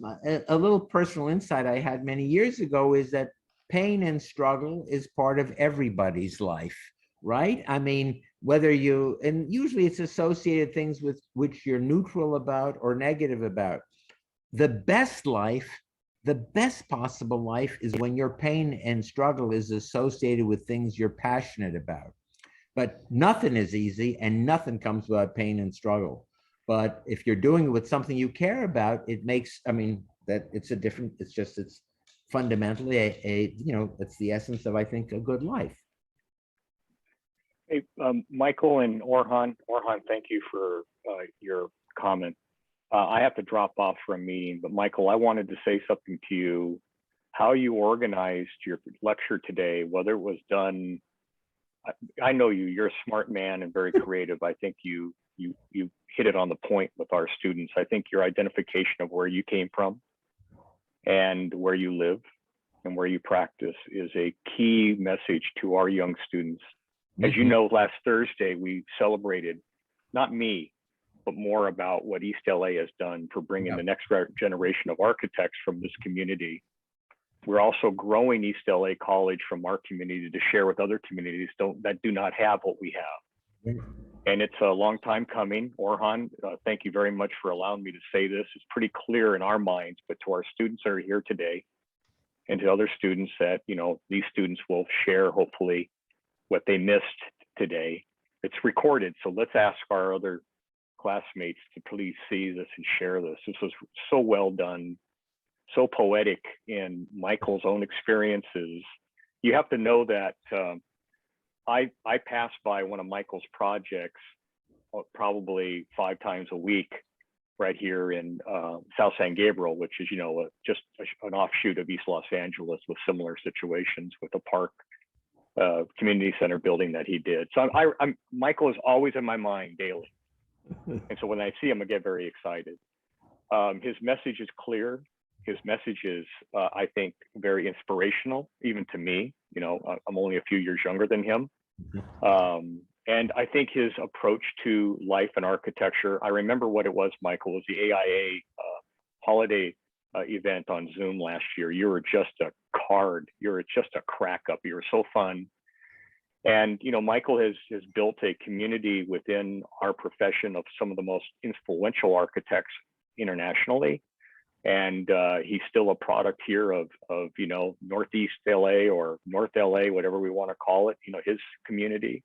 a little personal insight I had many years ago is that pain and struggle is part of everybody's life, right? I mean, and usually it's associated things with which you're neutral about or negative about. The best life, the best possible life is when your pain and struggle is associated with things you're passionate about. But nothing is easy and nothing comes without pain and struggle. But if you're doing it with something you care about, it makes, that it's fundamentally it's the essence of, I think, a good life. Hey, Michael and Orhan. Orhan, thank you for your comment. I have to drop off for a meeting, but Michael, I wanted to say something to you. How you organized your lecture today, whether it was done, I know you're a smart man and very creative. I think you hit it on the point with our students. I think your identification of where you came from and where you live and where you practice is a key message to our young students. As you know, last Thursday, we celebrated, not me, but more about what East LA has done for bringing the next generation of architects from this community. We're also growing East LA College from our community to share with other communities that do not have what we have. And it's a long time coming. Orhan, thank you very much for allowing me to say this. It's pretty clear in our minds, but to our students that are here today and to other students that, these students will share hopefully what they missed today. It's recorded, so let's ask our other classmates to please see this and share this. This was so well done, so poetic in Michael's own experiences. You have to know that I pass by one of Michael's projects probably 5 times a week right here in South San Gabriel, which is, just an offshoot of East Los Angeles with similar situations with a park community center building that he did. So Michael is always in my mind daily. And so when I see him, I get very excited. His message is clear. His message is, I think, very inspirational, even to me. I'm only a few years younger than him. And I think his approach to life and architecture, I remember what it was, Michael, was the AIA holiday event on Zoom last year. You were just a card. You were just a crack up. You were so fun. And, Michael has built a community within our profession of some of the most influential architects internationally. And he's still a product here of Northeast LA or North LA, whatever we want to call it, his community.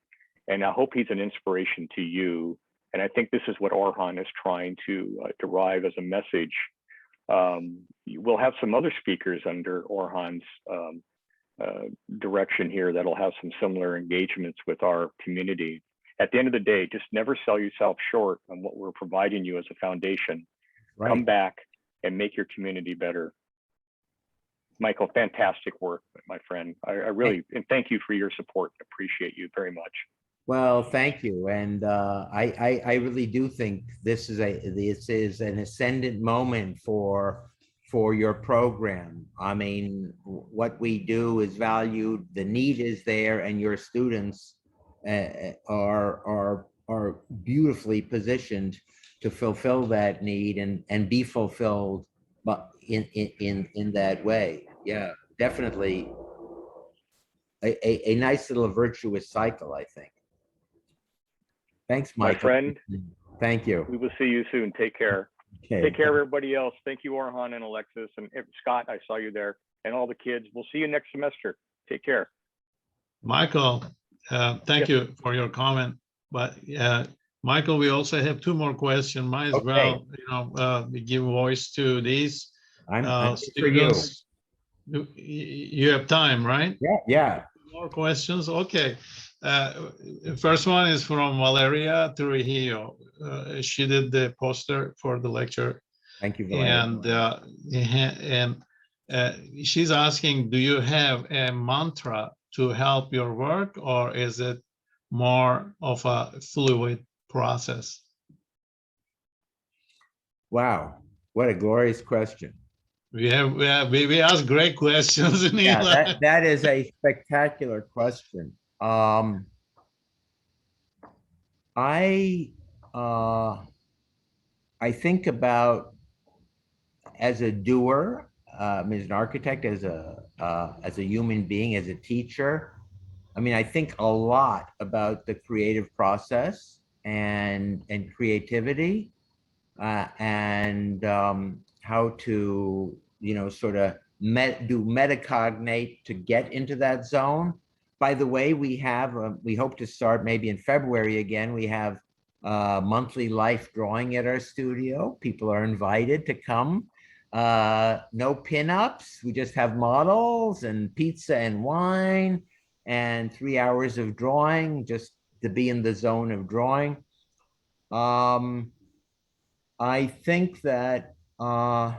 And I hope he's an inspiration to you. And I think this is what Orhan is trying to derive as a message. We'll have some other speakers under Orhan's direction here that'll have some similar engagements with our community. At the end of the day, just never sell yourself short on what we're providing you as a foundation. Right. Come back and make your community better. Michael, fantastic work, my friend. I really, and thank you for your support. I appreciate you very much. Well, thank you. And I really do think this is an ascendant moment for your program. I mean, what we do is valued, the need is there, and your students are beautifully positioned to fulfill that need and be fulfilled, but in that way. Yeah, definitely a nice little virtuous cycle, I think. Thanks, Michael. My friend. Thank you. We will see you soon. Take care. Okay. Take care of everybody else. Thank you, Orhan and Alexis, and Scott, I saw you there, and all the kids. We'll see you next semester. Take care. Michael, thank you for your comment. But Michael, we also have 2 more questions. Might as well, we give voice to these I'm students. You have time, right? Yeah, yeah. More questions? Okay. First one is from Valeria Trujillo. She did the poster for the lecture, Thank you, Valeria. and she's asking, do you have a mantra to help your work, or is it more of a fluid process? Wow, what a glorious question. We ask great questions in Yeah, ELAC. that is a spectacular question. I think about as a doer, as an architect, as a human being, as a teacher. I mean, I think a lot about the creative process and creativity, and how to, sort of do metacognate to get into that zone. By the way, we hope to start maybe in February again. We have monthly life drawing at our studio. People are invited to come. No pinups. We just have models and pizza and wine and 3 hours of drawing, just to be in the zone of drawing. I think that, I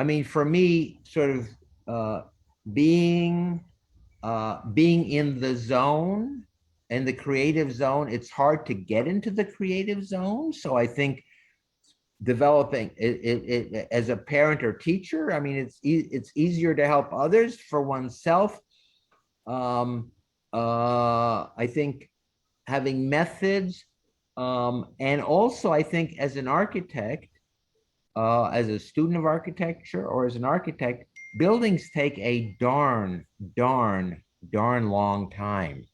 mean, for me, sort of being in the zone and the creative zone, it's hard to get into the creative zone. So I think developing it as a parent or teacher, I mean, it's easier to help others for oneself. I think having methods, and also I think as an architect, as a student of architecture or as an architect, buildings take a darn long time.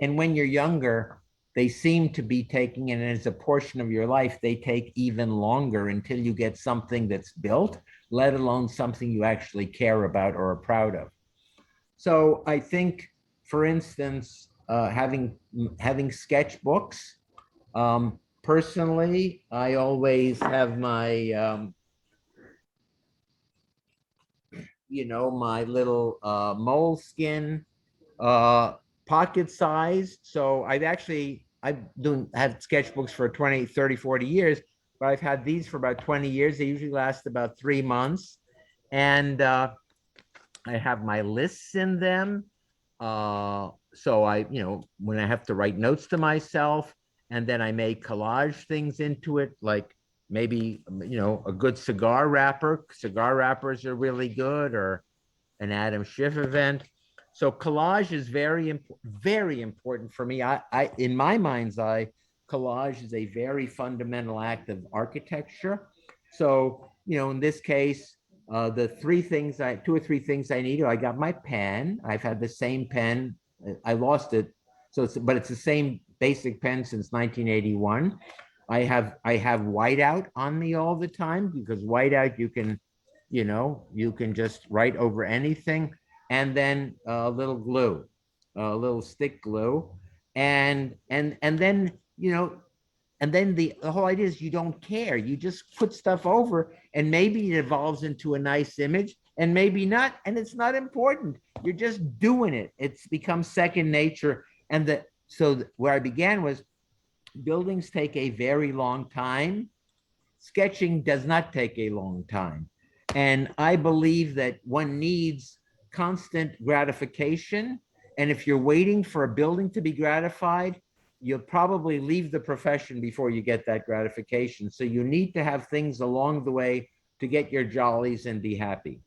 And when you're younger, they seem to be taking, and as a portion of your life, they take even longer until you get something that's built, let alone something you actually care about or are proud of. So I think, for instance, having sketchbooks. Personally, I always have my, my little moleskin pocket size. So I've had sketchbooks for 20, 30, 40 years, but I've had these for about 20 years. They usually last about 3 months. And I have my lists in them. So when I have to write notes to myself, and then I make collage things into it, like maybe, a good cigar wrapper. Cigar wrappers are really good, or an Adam Schiff event. So collage is very important for me. In my mind's eye, collage is a very fundamental act of architecture. So, in this case, the two or three things I need. I got my pen. I've had the same pen. I lost it. But it's the same basic pen since 1981. I have whiteout on me all the time, because whiteout, you can just write over anything. And then a little glue, a little stick glue. And then, and then the whole idea is you don't care. You just put stuff over, and maybe it evolves into a nice image, and maybe not. And it's not important. You're just doing it. It's become second nature. And where I began was, buildings take a very long time. Sketching does not take a long time. And I believe that one needs constant gratification. And if you're waiting for a building to be gratified, you'll probably leave the profession before you get that gratification. So you need to have things along the way to get your jollies and be happy.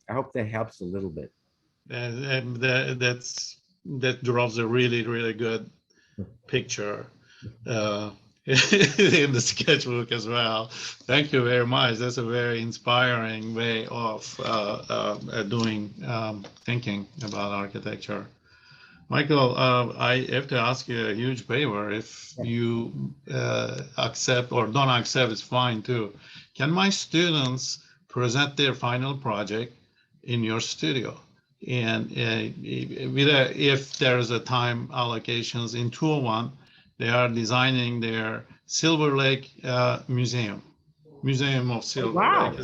I hope that helps a little bit. That draws a really, really good picture in the sketchbook as well. Thank you very much. That's a very inspiring way of thinking about architecture. Michael, I have to ask you a huge favor. If you accept or don't accept, it's fine too. Can my students present their final project in your studio? And if there's a time allocations in 201, they are designing their Silver Lake Museum. Museum of Silver wow. Lake.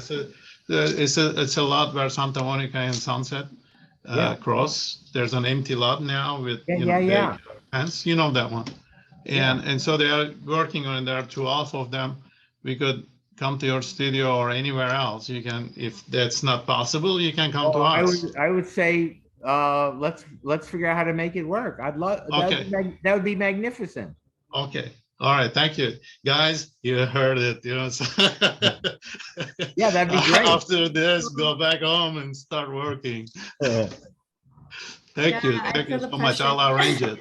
It's a lot where Santa Monica and Sunset Yeah. cross. There's an empty lot now with Yeah. big fence. You know that one. And so they are working on it. There are two off of them. We could come to your studio or anywhere else. You can, if that's not possible, you can come to us. I would say let's figure out how to make it work. I'd love Okay. that would be magnificent. Okay. All right. Thank you, guys. You heard it. So Yeah, that'd be great. After this, go back home and start working. Thank you. I Thank you feel the so much. pressure. I'll arrange it.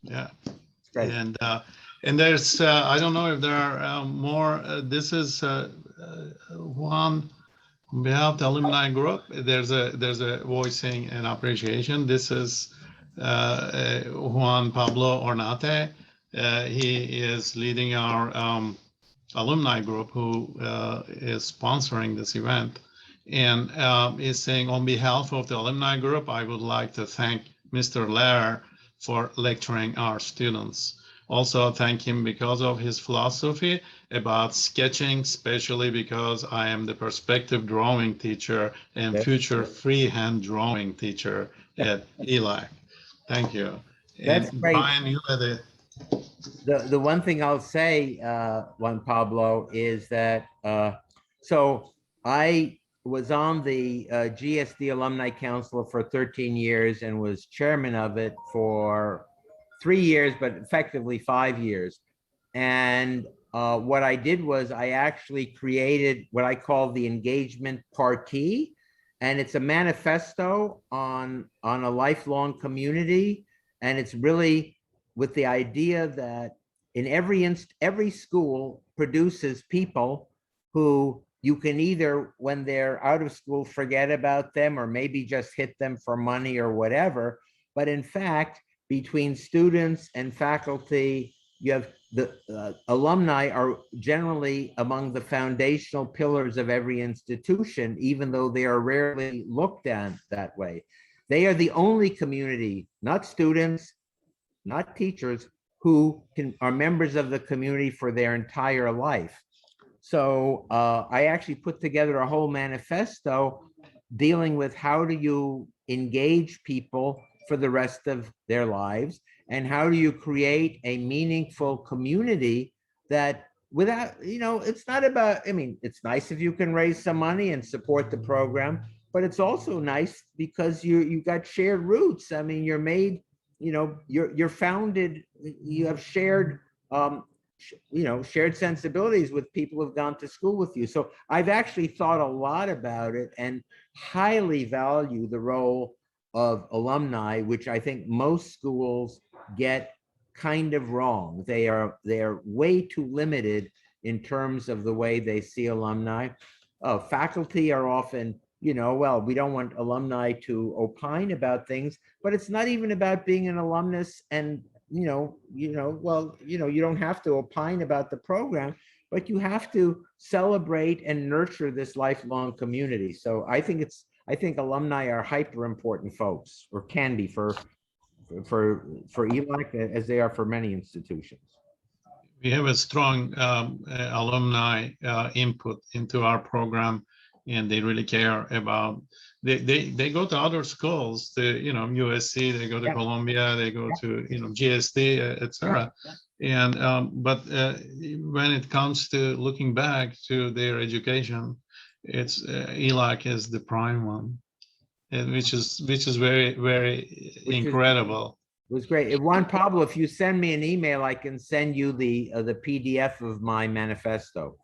Yeah. Great. And there's I don't know if there are more. This is one on behalf of the alumni group. There's a voicing and appreciation. This is Juan Pablo Ornate. He is leading our alumni group who is sponsoring this event, and is saying, on behalf of the alumni group, I would like to thank Mr. Lehrer for lecturing our students. Also thank him because of his philosophy about sketching, especially because I am the perspective drawing teacher and future freehand drawing teacher at ELAC. Thank you. That's And great. Brian, you had The one thing I'll say, Juan Pablo, is that so I was on the GSD Alumni Council for 13 years and was chairman of it for 3 years, but effectively 5 years. And what I did was I actually created what I call the engagement party, and it's a manifesto on a lifelong community, and it's really with the idea that in every school produces people who you can either, when they're out of school, forget about them or maybe just hit them for money or whatever. But in fact, between students and faculty, you have the alumni are generally among the foundational pillars of every institution, even though they are rarely looked at that way. They are the only community, not students, not teachers, who are members of the community for their entire life. So I actually put together a whole manifesto dealing with how do you engage people for the rest of their lives, and how do you create a meaningful community that without, it's not about, I mean, it's nice if you can raise some money and support the program, but it's also nice because you got shared roots. I mean, you're made, you're founded, you have shared, shared sensibilities with people who've gone to school with you. So I've actually thought a lot about it and highly value the role of alumni, which I think most schools get kind of wrong. They are way too limited in terms of the way they see alumni. Faculty are often, well, we don't want alumni to opine about things, but it's not even about being an alumnus and you don't have to opine about the program, but you have to celebrate and nurture this lifelong community. So I think alumni are hyper important folks, or can be for ELAC, as they are for many institutions. We have a strong alumni input into our program, and they really care about. They go to other schools, USC, they go to Columbia, they go to GSD, etc. And but when it comes to looking back to their education, it's ELAC is the prime one, and which is very, very incredible. It was great. Juan Pablo, if you send me an email, I can send you the PDF of my manifesto.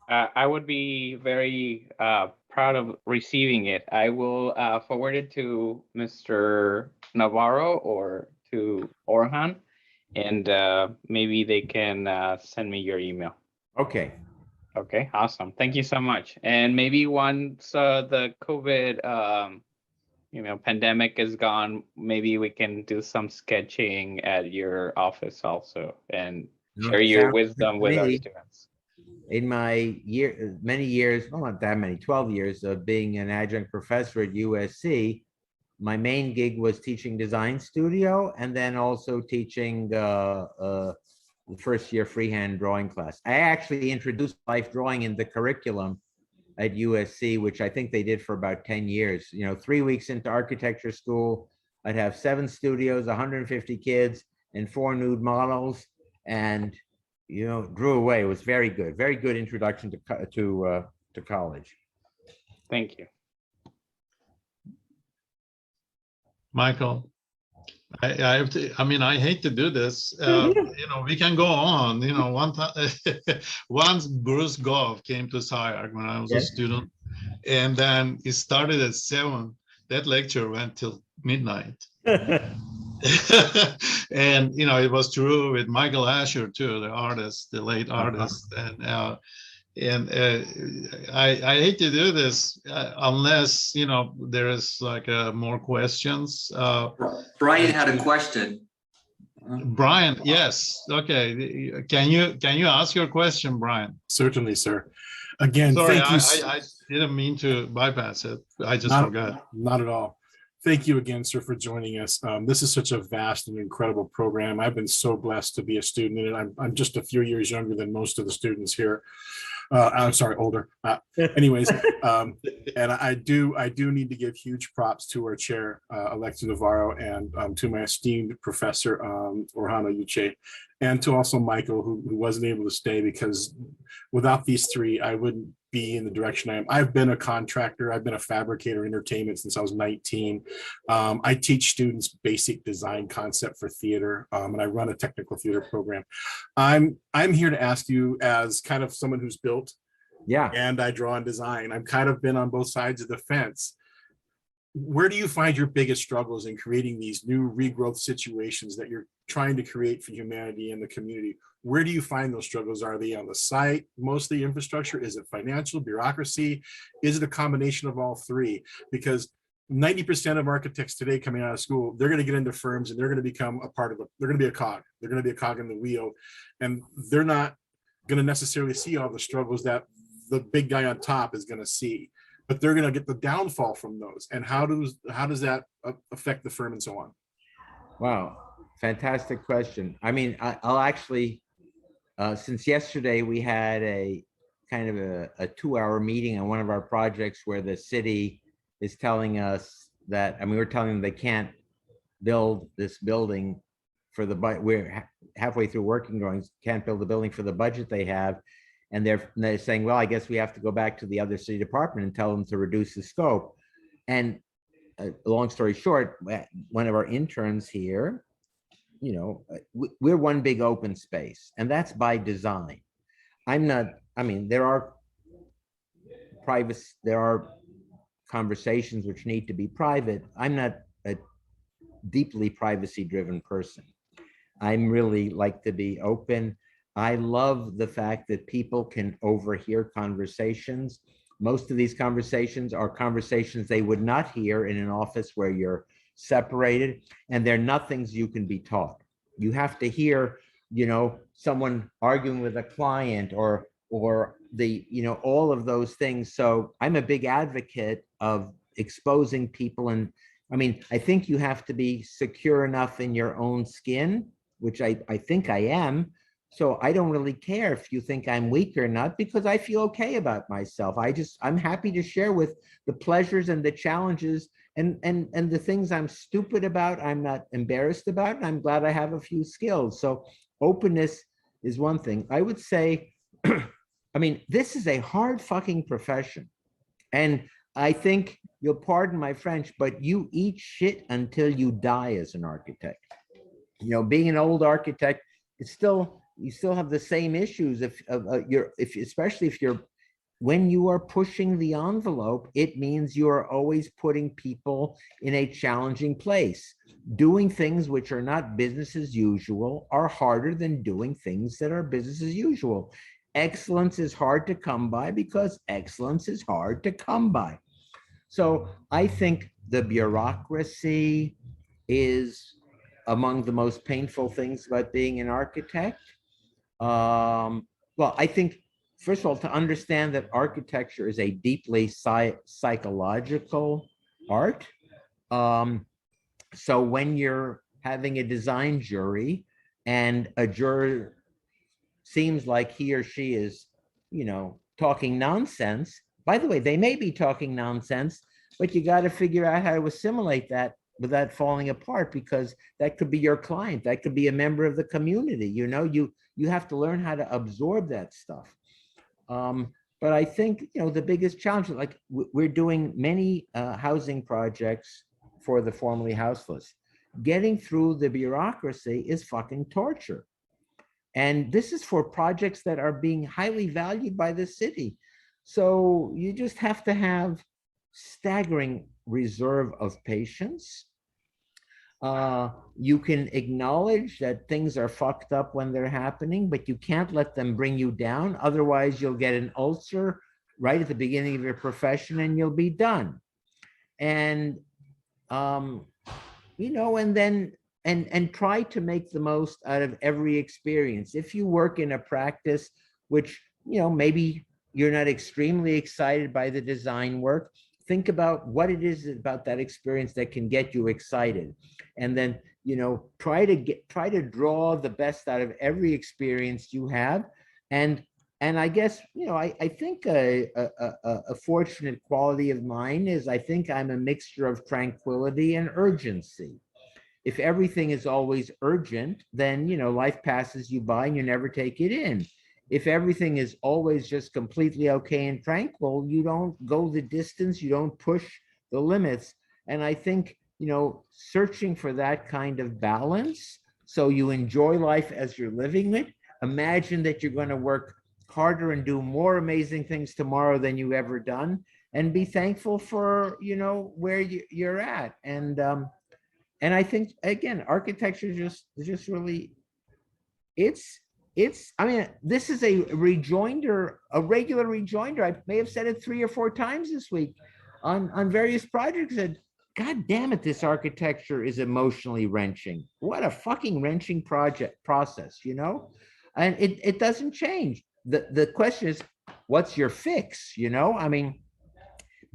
I would be very proud of receiving it. I will forward it to Mr. Navarro or to Orhan, and maybe they can send me your email. Okay. Okay, awesome. Thank you so much. And maybe once the COVID pandemic is gone, maybe we can do some sketching at your office also and share your wisdom with our students. In my many years, well, not that many, 12 years of being an adjunct professor at USC, my main gig was teaching design studio and then also teaching the first year freehand drawing class. I actually introduced life drawing in the curriculum at USC, which I think they did for about 10 years. 3 weeks into architecture school, I'd have 7 studios, 150 kids, and 4 nude models, and drew away. It was very good introduction to college. Thank you. Michael, I have to, I hate to do this. We can go on. One time, once Bruce Goff came to SciArc when I was a student, and then it started at 7. That lecture went till midnight. And it was true with Michael Asher too, the artist, the late artist, and I hate to do this unless there is like more questions. Brian had a question. Brian, yes, okay. Can you ask your question, Brian? Certainly, sir. Again, Sorry, thank you. I didn't mean to bypass it. I just forgot. Not at all. Thank you again, sir, for joining us. This is such a vast and incredible program. I've been so blessed to be a student in it. I'm just a few years younger than most of the students here. I'm sorry, older. Anyways, and I do need to give huge props to our chair, Alexis Navarro, and to my esteemed professor, Orhana Uche, and to also Michael, who wasn't able to stay, because without these three, I wouldn't be in the direction I am. I've been a contractor. I've been a fabricator entertainment since I was 19. I teach students basic design concept for theater, and I run a technical theater program. I'm here to ask you, as kind of someone who's built, and I draw and design. I've kind of been on both sides of the fence. Where do you find your biggest struggles in creating these new regrowth situations that you're trying to create for humanity and the community? Where do you find those struggles? Are they on the site, mostly infrastructure? Is it financial, bureaucracy? Is it a combination of all three? Because 90% of architects today coming out of school, they're going to get into firms and they're going to become a part of it. They're going to be a cog. They're going to be a cog in the wheel, and they're not going to necessarily see all the struggles that the big guy on top is going to see, but they're going to get the downfall from those. And how does that affect the firm and so on? Wow, fantastic question. I'll actually, since yesterday we had a kind of a 2-hour meeting on one of our projects where the city is telling us that, we're telling them they can't build this building for the budget. We're halfway through working drawings, can't build the building for the budget they have. And they're saying, well, I guess we have to go back to the other city department and tell them to reduce the scope. And long story short, one of our interns here, we're one big open space, and that's by design. There are conversations which need to be private. I'm not a deeply privacy-driven person. I'm really like to be open. I love the fact that people can overhear conversations. Most of these conversations are conversations they would not hear in an office where you're separated, and they're nothings you can be taught. You have to hear, someone arguing with a client or all of those things. So I'm a big advocate of exposing people. And I think you have to be secure enough in your own skin, which I think I am. So I don't really care if you think I'm weak or not, because I feel okay about myself. I'm happy to share with the pleasures and the challenges and the things I'm stupid about, I'm not embarrassed about, and I'm glad I have a few skills. So openness is one thing. I would say, this is a hard fucking profession. And I think, you'll pardon my French, but you eat shit until you die as an architect. Being an old architect, you still have the same issues especially if you're, when you are pushing the envelope, it means you are always putting people in a challenging place. Doing things which are not business as usual are harder than doing things that are business as usual. Excellence is hard to come by because excellence is hard to come by. So I think the bureaucracy is among the most painful things about being an architect. Well, I think, first of all, to understand that architecture is a deeply psychological art. So when you're having a design jury and a juror seems like he or she is, talking nonsense. By the way, they may be talking nonsense, but you got to figure out how to assimilate that without falling apart, because that could be your client, that could be a member of the community. You have to learn how to absorb that stuff. But I think, the biggest challenge, like we're doing many housing projects for the formerly houseless. Getting through the bureaucracy is fucking torture. And this is for projects that are being highly valued by the city. So you just have to have staggering reserve of patience. You can acknowledge that things are fucked up when they're happening, but you can't let them bring you down. Otherwise, you'll get an ulcer right at the beginning of your profession and you'll be done. And, and then, and try to make the most out of every experience. If you work in a practice, which, maybe you're not extremely excited by the design work, think about what it is about that experience that can get you excited. And then, try to draw the best out of every experience you have. And I guess, I think a fortunate quality of mine is I think I'm a mixture of tranquility and urgency. If everything is always urgent, then, life passes you by and you never take it in. If everything is always just completely okay and tranquil, you don't go the distance, you don't push the limits. And I think, searching for that kind of balance, so you enjoy life as you're living it. Imagine that you're going to work harder and do more amazing things tomorrow than you ever done, and be thankful for, where you're at. And I think, again, architecture just really, I mean, this is a rejoinder, a regular rejoinder. I may have said it 3 or 4 times this week on various projects, that, God damn it, this architecture is emotionally wrenching. What a fucking wrenching process, and it doesn't change. The question is, what's your fix? I mean,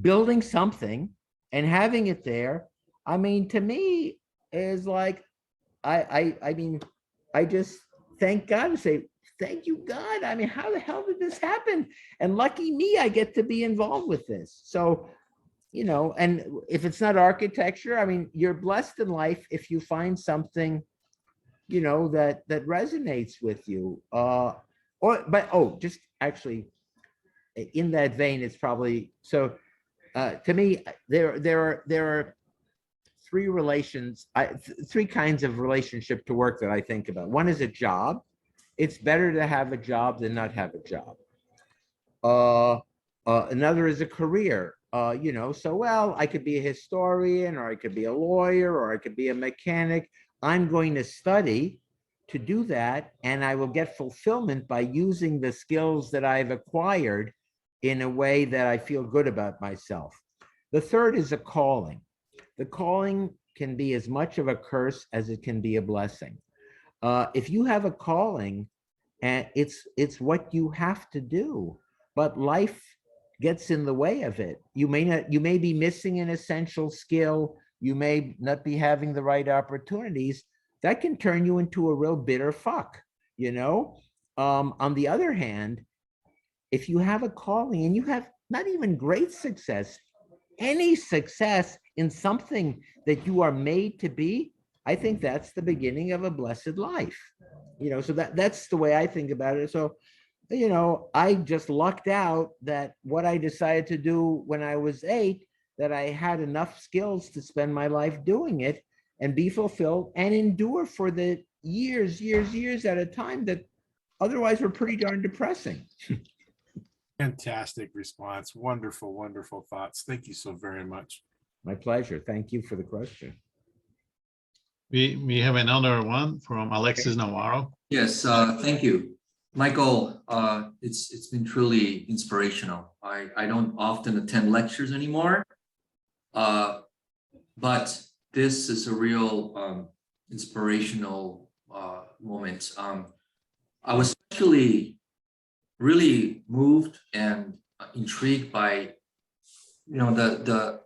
building something and having it there, I mean, to me, is like, I mean, I just thank God and say, thank you, God. I mean, how the hell did this happen? And lucky me, I get to be involved with this. So, and if it's not architecture, I mean, you're blessed in life if you find something, that resonates with you. Just actually, in that vein, it's probably so. To me, there are 3 kinds of relationship to work that I think about. One is a job. It's better to have a job than not have a job. Another is a career. So, I could be a historian, or I could be a lawyer, or I could be a mechanic. I'm going to study to do that, and I will get fulfillment by using the skills that I've acquired in a way that I feel good about myself. The third is a calling. The calling can be as much of a curse as it can be a blessing. If you have a calling, and it's what you have to do, but life gets in the way of it. You may be missing an essential skill. You may not be having the right opportunities. That can turn you into a real bitter fuck, On the other hand, if you have a calling and you have not even great success, any success in something that you are made to be, I think that's the beginning of a blessed life. So that's the way I think about it. So, I just lucked out that what I decided to do when I was 8, that I had enough skills to spend my life doing it and be fulfilled and endure for the years at a time that otherwise were pretty darn depressing. Fantastic response. Wonderful, wonderful thoughts. Thank you so very much. My pleasure. Thank you for the question. We have another one from Alexis Navarro. Yes, thank you. Michael, it's been truly inspirational. I don't often attend lectures anymore, but this is a real inspirational moment. I was actually really moved and intrigued by, the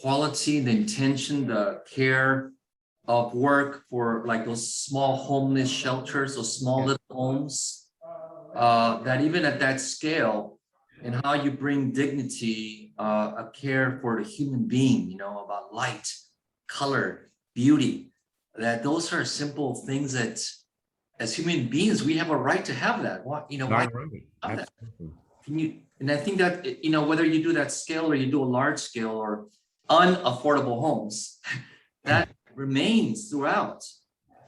quality, the intention, the care of work for like those small homeless shelters, those small little homes. That even at that scale, and how you bring dignity, a care for the human being, about light, color, beauty, that those are simple things that as human beings, we have a right to have that. Why Right, have that? absolutely. And I think that, whether you do that scale or you do a large scale or unaffordable homes, that remains throughout.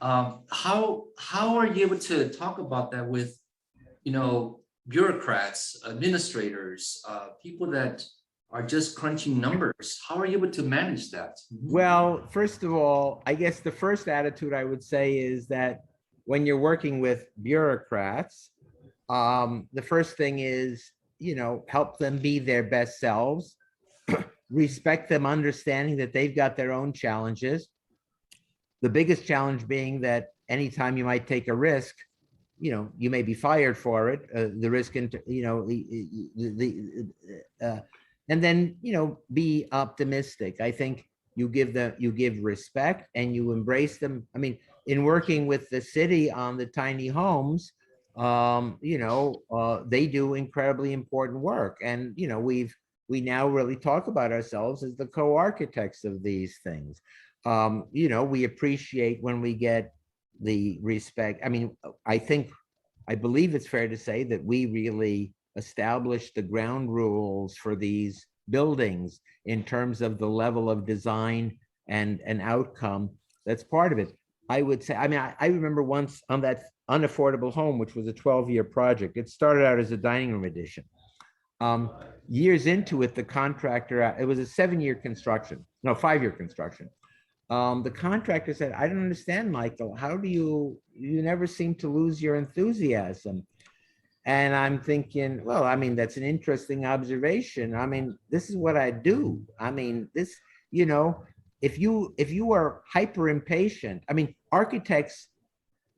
How are you able to talk about that with, bureaucrats, administrators, people that are just crunching numbers? How are you able to manage that? Well, first of all, I guess the first attitude I would say is that when you're working with bureaucrats, the first thing is, help them be their best selves, respect them, understanding that they've got their own challenges. The biggest challenge being that anytime you might take a risk, you may be fired for it. The risk, and and then be optimistic. I think you give respect and you embrace them. I mean, in working with the city on the tiny homes, they do incredibly important work, and we now really talk about ourselves as the co-architects of these things. We appreciate when we get the respect. I mean, I believe it's fair to say that we really established the ground rules for these buildings in terms of the level of design and an outcome that's part of it. I would say, I remember once on that unaffordable home, which was a 12-year project. It started out as a dining room addition. Years into it, the contractor, it was a 7-year construction, no, 5-year construction. The contractor said, I don't understand, Michael, how do you never seem to lose your enthusiasm? And I'm thinking, well, that's an interesting observation. This is what I do. If you are hyper impatient, architects,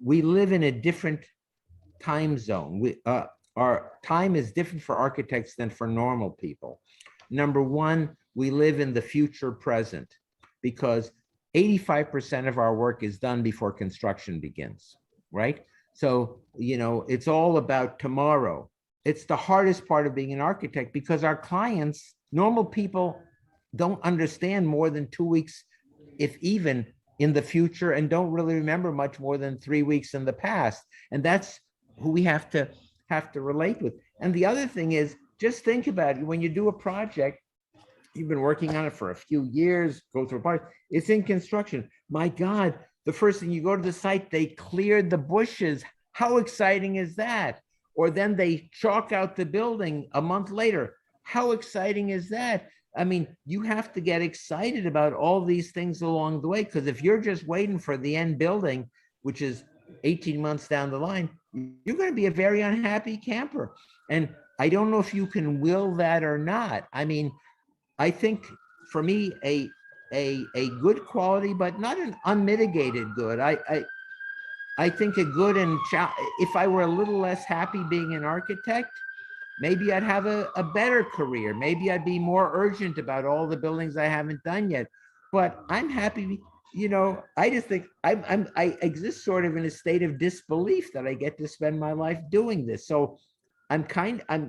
we live in a different time zone. Our time is different for architects than for normal people. Number one, we live in the future present because 85% of our work is done before construction begins, right? So, it's all about tomorrow. It's the hardest part of being an architect because our clients, normal people, don't understand more than 2 weeks, if even, in the future, and don't really remember much more than 3 weeks in the past. And that's who we have to relate with. And the other thing is, just think about it. When you do a project, you've been working on it for a few years, go through a part, it's in construction. My God, the first thing you go to the site, they cleared the bushes. How exciting is that? Or then they chalk out the building a month later. How exciting is that? You have to get excited about all these things along the way, because if you're just waiting for the end building, which is 18 months down the line, you're going to be a very unhappy camper. And I don't know if you can will that or not. I think for me, a good quality, but not an unmitigated good. I think a good if I were a little less happy being an architect, maybe I'd have a better career. Maybe I'd be more urgent about all the buildings I haven't done yet. But I'm happy, I just think I exist sort of in a state of disbelief that I get to spend my life doing this. So I'm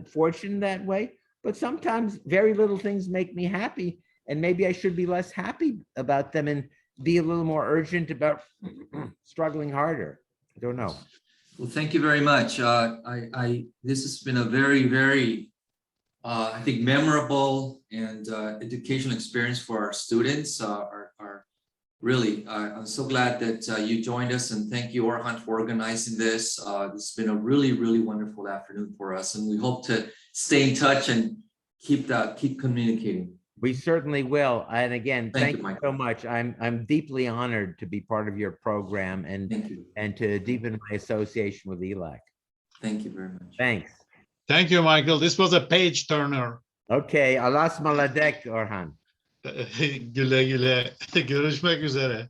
fortunate that way. But sometimes very little things make me happy, and maybe I should be less happy about them and be a little more urgent about struggling harder. I don't know. Well, thank you very much. This has been a very, very, I think, memorable and educational experience for our students. Really, I'm so glad that you joined us, and thank you, Orhan, for organizing this. This has been a really, really wonderful afternoon for us, and we hope to stay in touch and keep communicating. We certainly will. And again, thank you so Michael. much. I'm deeply honored to be part of your program and to deepen my association with ELAC. Thank you very much. Thanks. Thank you, Michael. This was a page turner. Okay, Alas Maladek, Orhan. Güle güle. Görüşmek üzere.